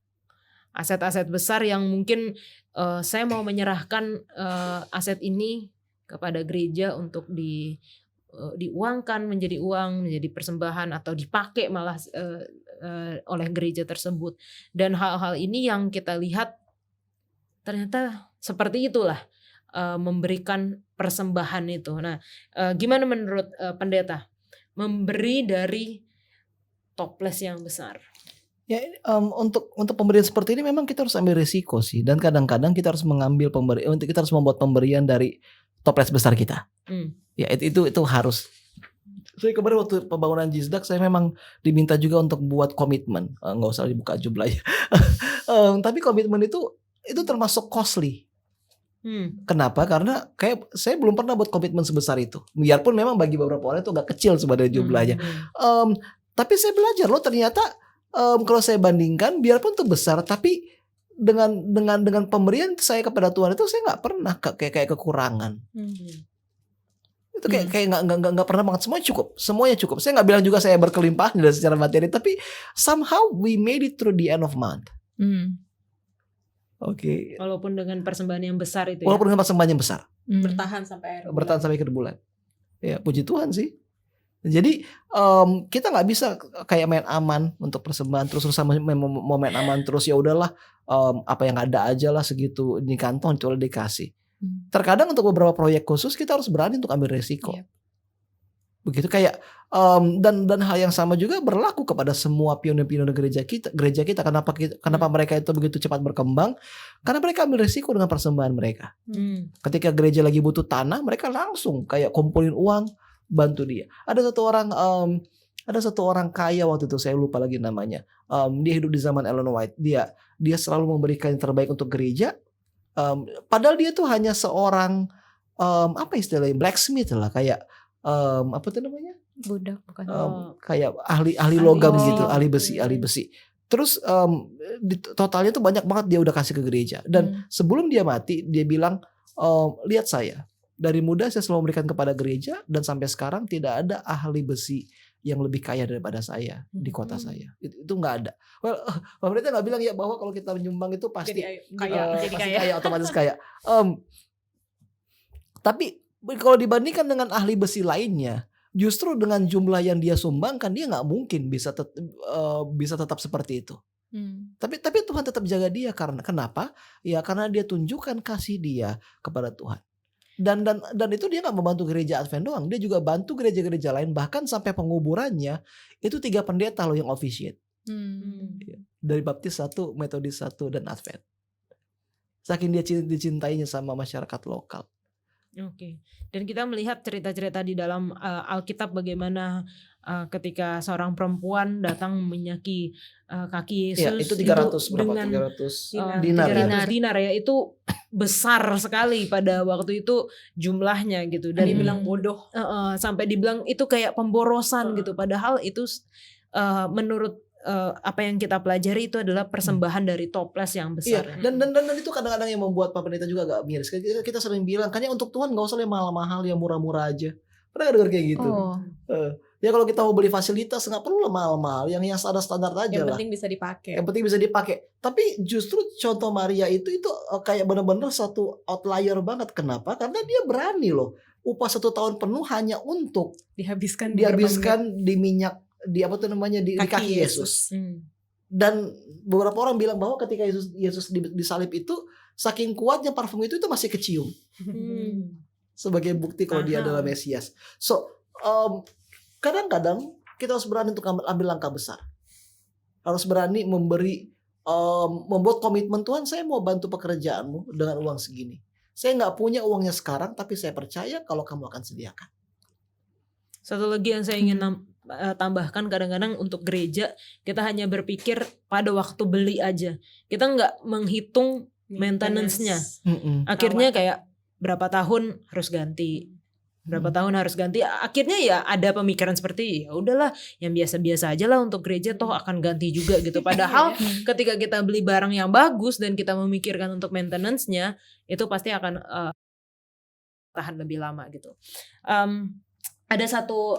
Aset-aset besar yang mungkin saya mau menyerahkan aset ini kepada gereja untuk diuangkan menjadi uang, menjadi persembahan atau dipakai malah oleh gereja tersebut. Dan hal-hal ini yang kita lihat ternyata seperti itulah memberikan persembahan itu. Nah, gimana menurut pendeta memberi dari toples yang besar? Ya, untuk pemberian seperti ini memang kita harus ambil risiko sih, dan kadang-kadang kita harus kita harus membuat pemberian dari toples besar kita. Ya itu harus. Saya kemarin waktu pembangunan Jisdak saya memang diminta juga untuk buat komitmen, nggak usah dibuka jumlah ya. Tapi komitmen itu termasuk costly. Kenapa? Karena kayak saya belum pernah buat komitmen sebesar itu. Biarpun memang bagi beberapa orang itu agak kecil sebenarnya jumlahnya. Tapi saya belajar loh ternyata kalau saya bandingkan, biarpun itu besar, tapi dengan pemberian saya kepada Tuhan itu saya nggak pernah kayak kekurangan. Itu kayak nggak pernah banget, semuanya cukup. Saya nggak bilang juga saya berkelimpahan dari secara materi, tapi somehow we made it through the end of month. Oke. Walaupun dengan persembahan yang besar itu. Walaupun dengan persembahan yang besar. Bertahan sampai akhir bulan. Ya puji Tuhan sih. Jadi kita nggak bisa kayak main aman untuk persembahan terus-terusan mau main aman terus, ya udahlah apa yang ada aja lah segitu di kantong coba dikasih. Terkadang untuk beberapa proyek khusus kita harus berani untuk ambil resiko. Begitu kayak dan hal yang sama juga berlaku kepada semua pionir-pionir gereja kita. Kenapa mereka itu begitu cepat berkembang? Karena mereka ambil resiko dengan persembahan mereka. Ketika gereja lagi butuh tanah, mereka langsung kayak kumpulin uang, bantu dia. Ada satu orang kaya waktu itu, saya lupa lagi namanya. Dia hidup di zaman Ellen White. Dia selalu memberikan yang terbaik untuk gereja. Padahal dia tuh hanya seorang apa istilahnya, blacksmith lah, kayak apa tuh namanya? Budak bukan. Kayak ahli logam gitu, ahli besi. Terus totalnya tuh banyak banget dia udah kasih ke gereja. Dan sebelum dia mati, dia bilang, lihat saya. Dari muda saya selalu memberikan kepada gereja, dan sampai sekarang tidak ada ahli besi yang lebih kaya daripada saya di kota saya. Itu nggak ada. Well, pemerintah nggak bilang ya bahwa kalau kita menyumbang itu pasti kaya, otomatis kaya. Tapi kalau dibandingkan dengan ahli besi lainnya, justru dengan jumlah yang dia sumbangkan, dia nggak mungkin bisa tetap seperti itu. Tapi Tuhan tetap jaga dia. Karena kenapa? Ya karena dia tunjukkan kasih dia kepada Tuhan. Dan itu dia nggak membantu gereja Advent doang, dia juga bantu gereja-gereja lain, bahkan sampai penguburannya itu 3 pendeta loh yang officiate. Dari Baptis 1, Metodis 1, dan Advent. Saking dia dicintainya sama masyarakat lokal. Oke. Dan kita melihat cerita-cerita di dalam Alkitab bagaimana ketika seorang perempuan datang menyaki kaki Ya, Yesus itu 300 berapa? dengan 300 dinar, dinar ya. 300 dinar ya, itu besar sekali pada waktu itu jumlahnya gitu, dan Dibilang bodoh. sampai dibilang itu kayak pemborosan gitu, padahal itu menurut apa yang kita pelajari itu adalah persembahan dari toples yang Iya, besar. dan itu kadang-kadang yang membuat Pak Pendeta juga agak miris. Kita sering bilang, kan untuk Tuhan nggak usah yang mahal-mahal, yang murah-murah aja. Pernah nggak dengar kayak gitu? Oh, Ya kalau kita mau beli fasilitas nggak perlu lah mahal-mahal, yang standar aja Yang lah. penting bisa dipakai. Yang penting bisa dipakai. Tapi justru contoh Maria itu kayak benar-benar satu outlier banget. Kenapa? Karena dia berani loh. Upah 1 tahun penuh hanya untuk Dihabiskan di minyak, di apa tuh namanya, di kaki Yesus. Dan beberapa orang bilang bahwa ketika Yesus disalib itu, saking kuatnya parfum itu masih kecium. Sebagai bukti kalau dia adalah Mesias. So kadang-kadang kita harus berani untuk ambil langkah besar. Harus berani membuat komitmen, Tuhan saya mau bantu pekerjaanmu dengan uang segini. Saya nggak punya uangnya sekarang, tapi saya percaya kalau kamu akan sediakan. Satu lagi yang saya ingin tambahkan, kadang-kadang untuk gereja kita hanya berpikir pada waktu beli aja. Kita nggak menghitung maintenance-nya. Akhirnya kayak berapa tahun harus ganti. Akhirnya ya ada pemikiran seperti, ya udahlah yang biasa-biasa aja lah untuk gereja, toh akan ganti juga gitu. Padahal ketika kita beli barang yang bagus dan kita memikirkan untuk maintenance-nya, itu pasti akan tahan lebih lama gitu. Ada satu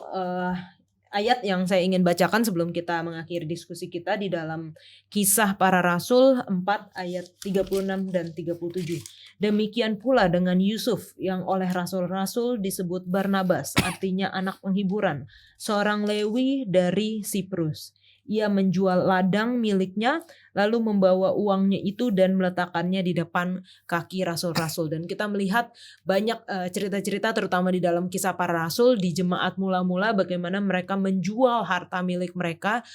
ayat yang saya ingin bacakan sebelum kita mengakhiri diskusi kita di dalam Kisah Para Rasul 4 ayat 36 dan 37. Demikian pula dengan Yusuf yang oleh rasul-rasul disebut Barnabas, artinya anak penghiburan, seorang Lewi dari Siprus. Ia menjual ladang miliknya lalu membawa uangnya itu dan meletakkannya di depan kaki rasul-rasul. Dan kita melihat banyak cerita-cerita terutama di dalam Kisah Para Rasul di jemaat mula-mula, bagaimana mereka menjual harta milik mereka,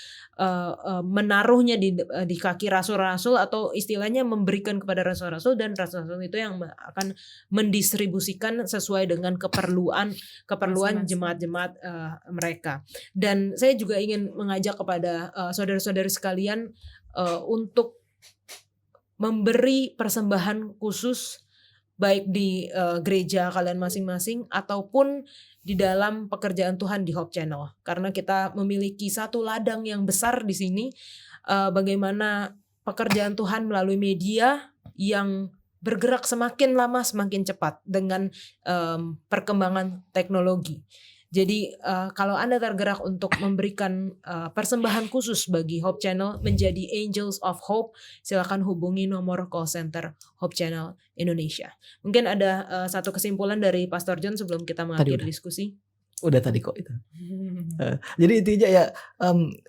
menaruhnya di kaki rasul-rasul, atau istilahnya memberikan kepada rasul-rasul, dan rasul-rasul itu yang akan mendistribusikan sesuai dengan keperluan jemaat-jemaat mereka. Dan saya juga ingin mengajak kepada saudara-saudari sekalian untuk memberi persembahan khusus, baik di gereja kalian masing-masing ataupun di dalam pekerjaan Tuhan di Hope Channel, karena kita memiliki satu ladang yang besar di sini. Bagaimana pekerjaan Tuhan melalui media yang bergerak semakin lama semakin cepat dengan perkembangan teknologi. Jadi kalau Anda tergerak untuk memberikan persembahan khusus bagi Hope Channel menjadi Angels of Hope, silakan hubungi nomor call center Hope Channel Indonesia. Mungkin ada satu kesimpulan dari Pastor John sebelum kita mengakhiri diskusi. Udah tadi kok itu. Jadi intinya ya,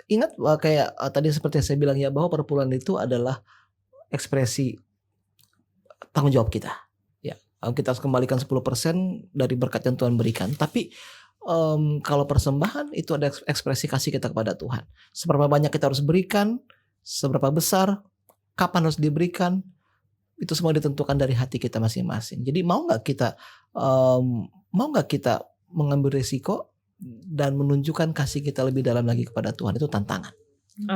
ingat kayak tadi seperti yang saya bilang ya, bahwa perpuluhan itu adalah ekspresi tanggung jawab kita. Ya, kita harus kembalikan 10% dari berkat yang Tuhan berikan. Tapi kalau persembahan itu ada ekspresi kasih kita kepada Tuhan. Seberapa banyak kita harus berikan, seberapa besar, kapan harus diberikan, itu semua ditentukan dari hati kita masing-masing. Jadi mau nggak kita mengambil risiko dan menunjukkan kasih kita lebih dalam lagi kepada Tuhan, itu tantangan.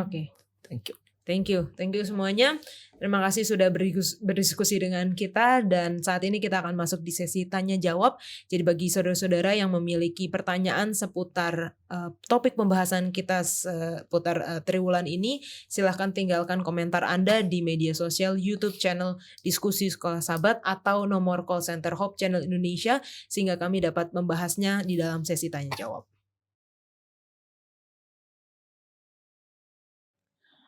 Oke. Thank you. Thank you semuanya. Terima kasih sudah berdiskusi dengan kita, dan saat ini kita akan masuk di sesi tanya jawab. Jadi bagi saudara-saudara yang memiliki pertanyaan seputar topik pembahasan kita seputar triwulan ini, silahkan tinggalkan komentar Anda di media sosial YouTube channel Diskusi Sekolah Sabat atau nomor call center Hope Channel Indonesia, sehingga kami dapat membahasnya di dalam sesi tanya jawab.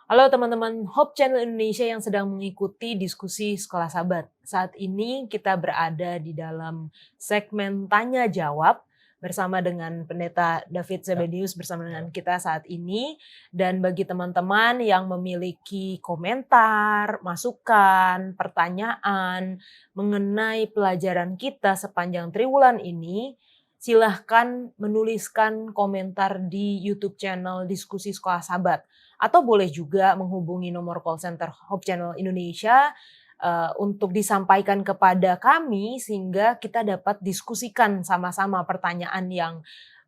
Halo teman-teman Hope Channel Indonesia yang sedang mengikuti Diskusi Sekolah Sabat. Saat ini kita berada di dalam segmen Tanya Jawab bersama dengan Pendeta David Zebedius bersama dengan kita saat ini. Dan bagi teman-teman yang memiliki komentar, masukan, pertanyaan mengenai pelajaran kita sepanjang triwulan ini, silahkan menuliskan komentar di YouTube channel Diskusi Sekolah Sabat. Atau boleh juga menghubungi nomor call center Hope Channel Indonesia untuk disampaikan kepada kami, sehingga kita dapat diskusikan sama-sama pertanyaan yang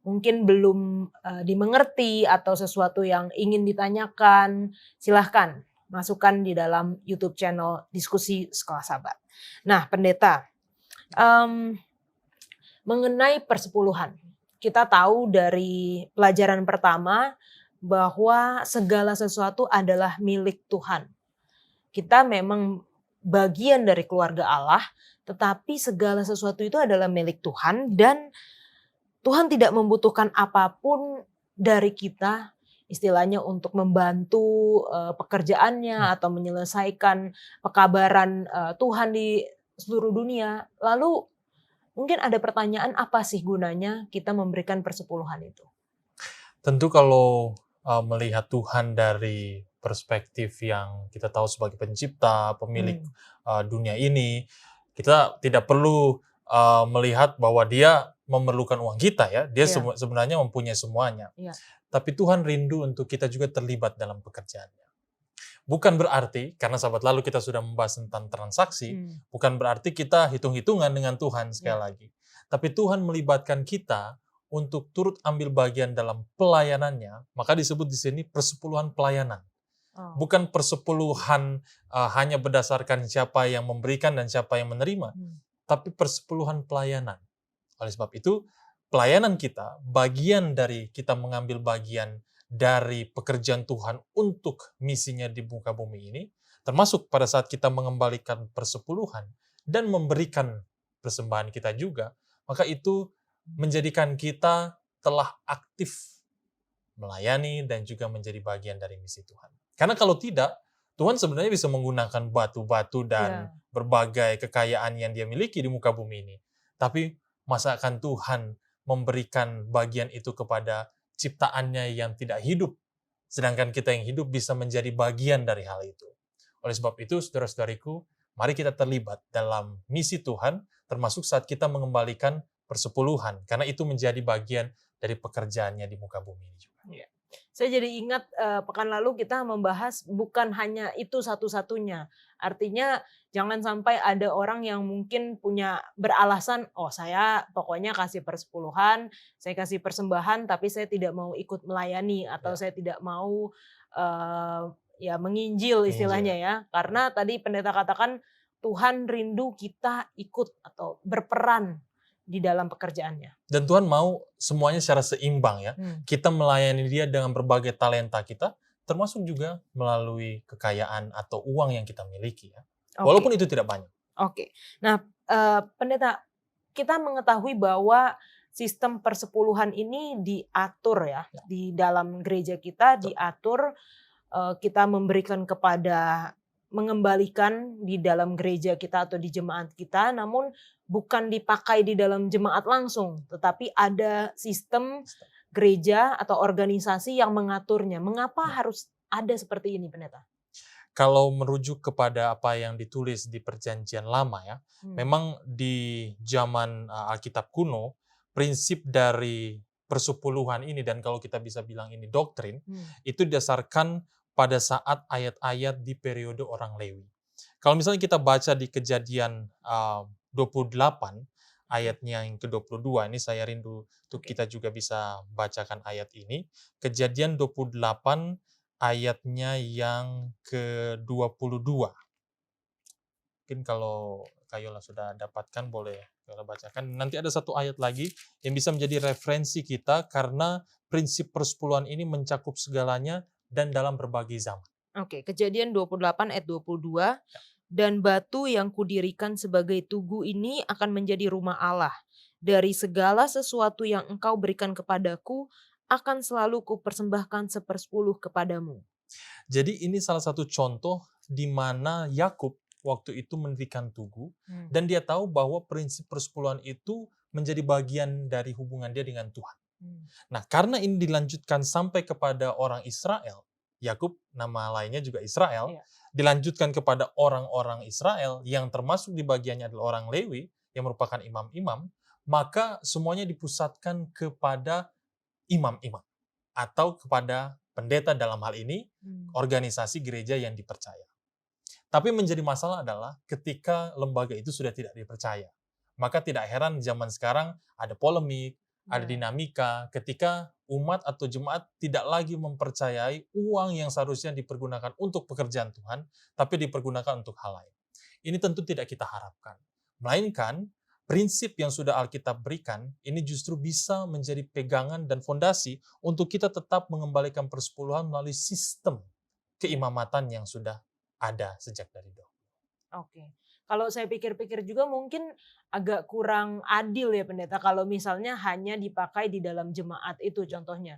mungkin belum dimengerti atau sesuatu yang ingin ditanyakan, silahkan masukkan di dalam YouTube channel Diskusi Sekolah Sahabat. Nah, pendeta, mengenai persepuluhan, kita tahu dari pelajaran pertama bahwa segala sesuatu adalah milik Tuhan. Kita memang bagian dari keluarga Allah, tetapi segala sesuatu itu adalah milik Tuhan dan Tuhan tidak membutuhkan apapun dari kita, istilahnya untuk membantu pekerjaannya atau menyelesaikan pekabaran Tuhan di seluruh dunia. Lalu mungkin ada pertanyaan, apa sih gunanya kita memberikan persepuluhan itu? Tentu kalau melihat Tuhan dari perspektif yang kita tahu sebagai pencipta, pemilik dunia ini, kita tidak perlu melihat bahwa dia memerlukan uang kita ya. Dia sebenarnya mempunyai semuanya. Tapi Tuhan rindu untuk kita juga terlibat dalam pekerjaannya. Bukan berarti, karena sahabat lalu kita sudah membahas tentang transaksi, bukan berarti kita hitung-hitungan dengan Tuhan sekali lagi. Tapi Tuhan melibatkan kita untuk turut ambil bagian dalam pelayanannya, maka disebut di sini persepuluhan pelayanan. Bukan persepuluhan hanya berdasarkan siapa yang memberikan dan siapa yang menerima, tapi persepuluhan pelayanan. Oleh sebab itu, pelayanan kita, bagian dari kita mengambil bagian dari pekerjaan Tuhan untuk misinya di muka bumi ini, termasuk pada saat kita mengembalikan persepuluhan dan memberikan persembahan kita juga, maka itu menjadikan kita telah aktif melayani dan juga menjadi bagian dari misi Tuhan. Karena kalau tidak, Tuhan sebenarnya bisa menggunakan batu-batu dan berbagai kekayaan yang dia miliki di muka bumi ini. Tapi masa akan Tuhan memberikan bagian itu kepada ciptaannya yang tidak hidup, sedangkan kita yang hidup bisa menjadi bagian dari hal itu. Oleh sebab itu, saudara-saudariku, mari kita terlibat dalam misi Tuhan, termasuk saat kita mengembalikan persepuluhan, karena itu menjadi bagian dari pekerjaannya di muka bumi ini juga. Saya jadi ingat pekan lalu kita membahas bukan hanya itu satu-satunya. Artinya jangan sampai ada orang yang mungkin punya beralasan, oh saya pokoknya kasih persepuluhan, saya kasih persembahan, tapi saya tidak mau ikut melayani atau saya tidak mau menginjil istilahnya ya. Karena tadi pendeta katakan Tuhan rindu kita ikut atau berperan di dalam pekerjaannya. Dan Tuhan mau semuanya secara seimbang ya. Kita melayani dia dengan berbagai talenta kita, termasuk juga melalui kekayaan atau uang yang kita miliki ya. Walaupun itu tidak banyak. Nah, pendeta, kita mengetahui bahwa sistem persepuluhan ini diatur ya. Di dalam gereja kita diatur, kita memberikan kepada, mengembalikan di dalam gereja kita atau di jemaat kita, namun bukan dipakai di dalam jemaat langsung, tetapi ada sistem gereja atau organisasi yang mengaturnya. Mengapa harus ada seperti ini, pendeta? Kalau merujuk kepada apa yang ditulis di Perjanjian Lama ya, memang di zaman Alkitab kuno, prinsip dari persepuluhan ini, dan kalau kita bisa bilang ini doktrin, itu didasarkan pada saat ayat-ayat di periode orang Lewi. Kalau misalnya kita baca di Kejadian 28, ayatnya yang ke-22, ini saya rindu untuk kita juga bisa bacakan ayat ini. Kejadian 28, ayatnya yang ke-22. Mungkin kalau Kayola sudah dapatkan, boleh Kayola bacakan. Nanti ada satu ayat lagi yang bisa menjadi referensi kita, karena prinsip persepuluhan ini mencakup segalanya dan dalam berbagai zaman. Kejadian 28 ayat 22. Dan batu yang kudirikan sebagai tugu ini akan menjadi rumah Allah. Dari segala sesuatu yang engkau berikan kepadaku, akan selalu kupersembahkan 1/10 kepadamu. Jadi ini salah satu contoh di mana Yakub waktu itu mendirikan tugu, dan dia tahu bahwa prinsip persepuluhan itu menjadi bagian dari hubungan dia dengan Tuhan. Nah, karena ini dilanjutkan sampai kepada orang Israel, Yakub nama lainnya juga Israel, dilanjutkan kepada orang-orang Israel yang termasuk di bagiannya adalah orang Lewi yang merupakan imam-imam, maka semuanya dipusatkan kepada imam-imam atau kepada pendeta dalam hal ini, organisasi gereja yang dipercaya. Tapi menjadi masalah adalah ketika lembaga itu sudah tidak dipercaya. Maka tidak heran zaman sekarang ada polemik, ada dinamika ketika umat atau jemaat tidak lagi mempercayai uang yang seharusnya dipergunakan untuk pekerjaan Tuhan, tapi dipergunakan untuk hal lain. Ini tentu tidak kita harapkan. Melainkan, prinsip yang sudah Alkitab berikan, ini justru bisa menjadi pegangan dan fondasi untuk kita tetap mengembalikan persepuluhan melalui sistem keimamatan yang sudah ada sejak dari dahulu. Oke. Kalau saya pikir-pikir juga mungkin agak kurang adil ya pendeta kalau misalnya hanya dipakai di dalam jemaat itu contohnya.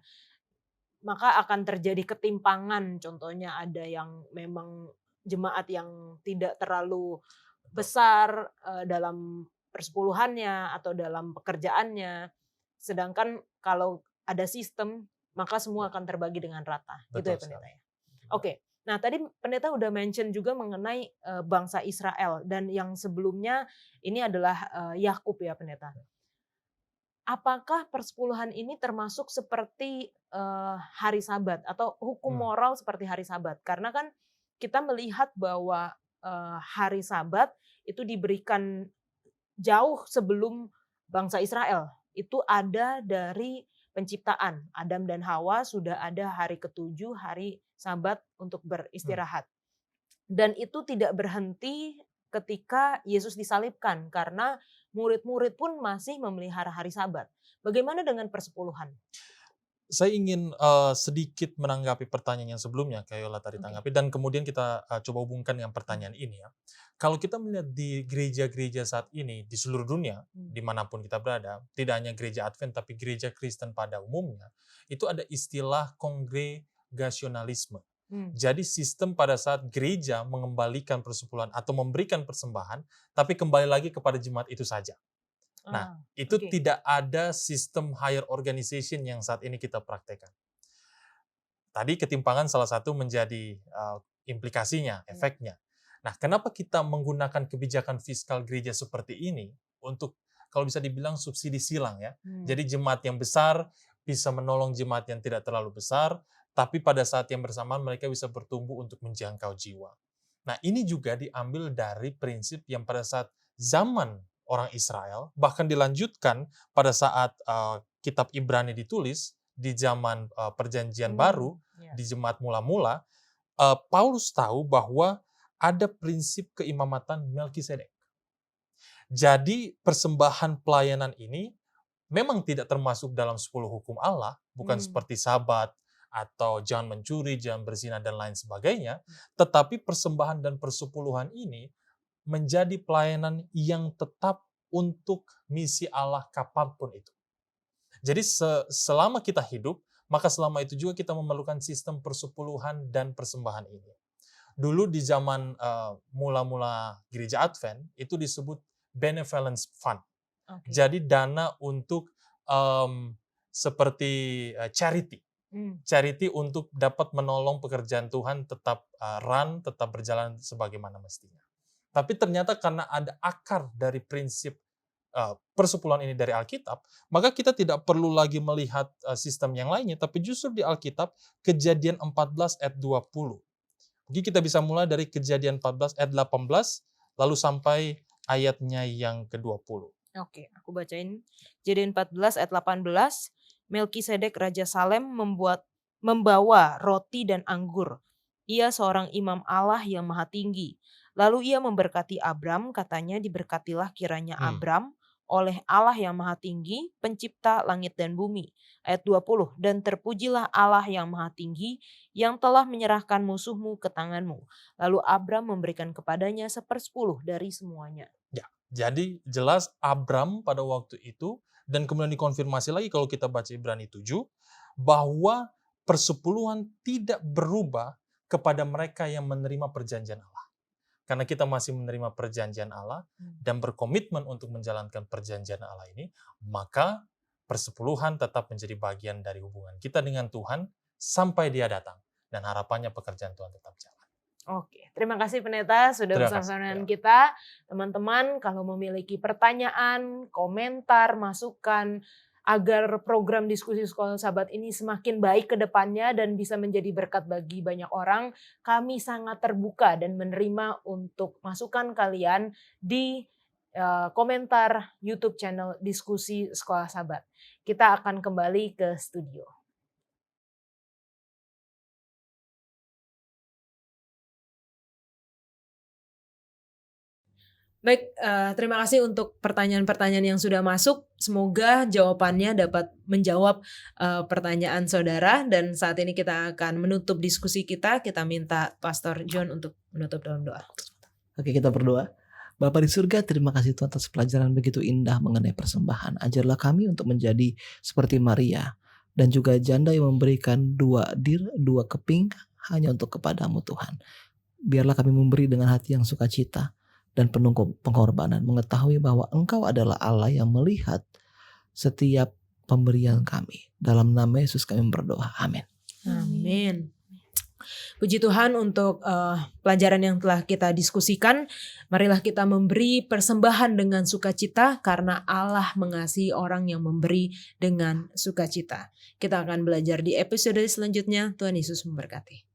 Maka akan terjadi ketimpangan, contohnya ada yang memang jemaat yang tidak terlalu besar dalam persepuluhannya atau dalam pekerjaannya. Sedangkan kalau ada sistem maka semua akan terbagi dengan rata. Gitu ya pendeta ya. Oke. Nah tadi pendeta udah mention juga mengenai bangsa Israel dan yang sebelumnya ini adalah Yakub ya pendeta. Apakah persepuluhan ini termasuk seperti hari Sabat atau hukum moral seperti hari Sabat? Karena kan kita melihat bahwa hari Sabat itu diberikan jauh sebelum bangsa Israel. Itu ada dari penciptaan. Adam dan Hawa sudah ada hari ke-7, hari Sabat untuk beristirahat. Dan itu tidak berhenti ketika Yesus disalibkan karena murid-murid pun masih memelihara hari Sabat. Bagaimana dengan persepuluhan? Saya ingin sedikit menanggapi pertanyaan yang sebelumnya, kayak Yola tadi tanggapi, dan kemudian kita coba hubungkan dengan pertanyaan ini ya. Kalau kita melihat di gereja-gereja saat ini di seluruh dunia, dimanapun kita berada, tidak hanya gereja Advent tapi gereja Kristen pada umumnya, itu ada istilah kongregasionalisme. Jadi sistem pada saat gereja mengembalikan persepuluhan atau memberikan persembahan, tapi kembali lagi kepada jemaat itu saja. Nah, itu tidak ada sistem higher organization yang saat ini kita praktekkan. Tadi ketimpangan salah satu menjadi implikasinya, efeknya. Nah, kenapa kita menggunakan kebijakan fiskal gereja seperti ini untuk, kalau bisa dibilang subsidi silang ya. Jadi jemaat yang besar bisa menolong jemaat yang tidak terlalu besar, tapi pada saat yang bersamaan mereka bisa bertumbuh untuk menjangkau jiwa. Nah, ini juga diambil dari prinsip yang pada saat zaman orang Israel, bahkan dilanjutkan pada saat kitab Ibrani ditulis, di zaman perjanjian baru, di jemaat mula-mula, Paulus tahu bahwa ada prinsip keimamatan Melkisedek. Jadi persembahan pelayanan ini memang tidak termasuk dalam 10 hukum Allah, bukan seperti Sabat, atau jangan mencuri, jangan berzina, dan lain sebagainya, tetapi persembahan dan persepuluhan ini menjadi pelayanan yang tetap untuk misi Allah kapanpun itu. Jadi selama kita hidup, maka selama itu juga kita memerlukan sistem persepuluhan dan persembahan ini. Dulu di zaman mula-mula gereja Advent, itu disebut benevolence fund. Jadi dana untuk seperti charity. Charity untuk dapat menolong pekerjaan Tuhan tetap tetap berjalan sebagaimana mestinya. Tapi ternyata karena ada akar dari prinsip persepuluhan ini dari Alkitab, maka kita tidak perlu lagi melihat sistem yang lainnya, tapi justru di Alkitab, Kejadian 14 ayat 20. Mungkin kita bisa mulai dari Kejadian 14 ayat 18, lalu sampai ayatnya yang ke-20. Oke, aku bacain. Kejadian 14 ayat 18. Melkisedek Raja Salem membawa roti dan anggur. Ia seorang imam Allah yang maha tinggi. Lalu ia memberkati Abram, katanya diberkatilah kiranya Abram oleh Allah yang maha tinggi, pencipta langit dan bumi. Ayat 20, dan terpujilah Allah yang maha tinggi, yang telah menyerahkan musuhmu ke tanganmu. Lalu Abram memberikan kepadanya 1/10 dari semuanya. Ya, jadi jelas Abram pada waktu itu, dan kemudian dikonfirmasi lagi kalau kita baca Ibrani 7, bahwa persepuluhan tidak berubah kepada mereka yang menerima perjanjian Allah. Karena kita masih menerima perjanjian Allah dan berkomitmen untuk menjalankan perjanjian Allah ini, maka persepuluhan tetap menjadi bagian dari hubungan kita dengan Tuhan sampai Dia datang. Dan harapannya pekerjaan Tuhan tetap jalan. Oke, terima kasih pendeta sudah bersama dengan kita. Teman-teman, kalau memiliki pertanyaan, komentar, masukan, agar program diskusi Sekolah Sabat ini semakin baik ke depannya dan bisa menjadi berkat bagi banyak orang, kami sangat terbuka dan menerima untuk masukan kalian di komentar YouTube channel Diskusi Sekolah Sabat. Kita akan kembali ke studio. Baik, terima kasih untuk pertanyaan-pertanyaan yang sudah masuk. Semoga jawabannya dapat menjawab pertanyaan saudara. Dan saat ini kita akan menutup diskusi kita. Kita minta Pastor John untuk menutup dalam doa. Oke, kita berdoa. Bapa di surga, terima kasih Tuhan atas pelajaran begitu indah mengenai persembahan. Ajarlah kami untuk menjadi seperti Maria dan juga janda yang memberikan 2 dir, 2 keping hanya untuk kepadamu Tuhan. Biarlah kami memberi dengan hati yang sukacita dan penuh pengorbanan, mengetahui bahwa Engkau adalah Allah yang melihat setiap pemberian kami. Dalam nama Yesus kami berdoa. Amin. Amin. Puji Tuhan untuk pelajaran yang telah kita diskusikan. Marilah kita memberi persembahan dengan sukacita karena Allah mengasihi orang yang memberi dengan sukacita. Kita akan belajar di episode selanjutnya. Tuhan Yesus memberkati.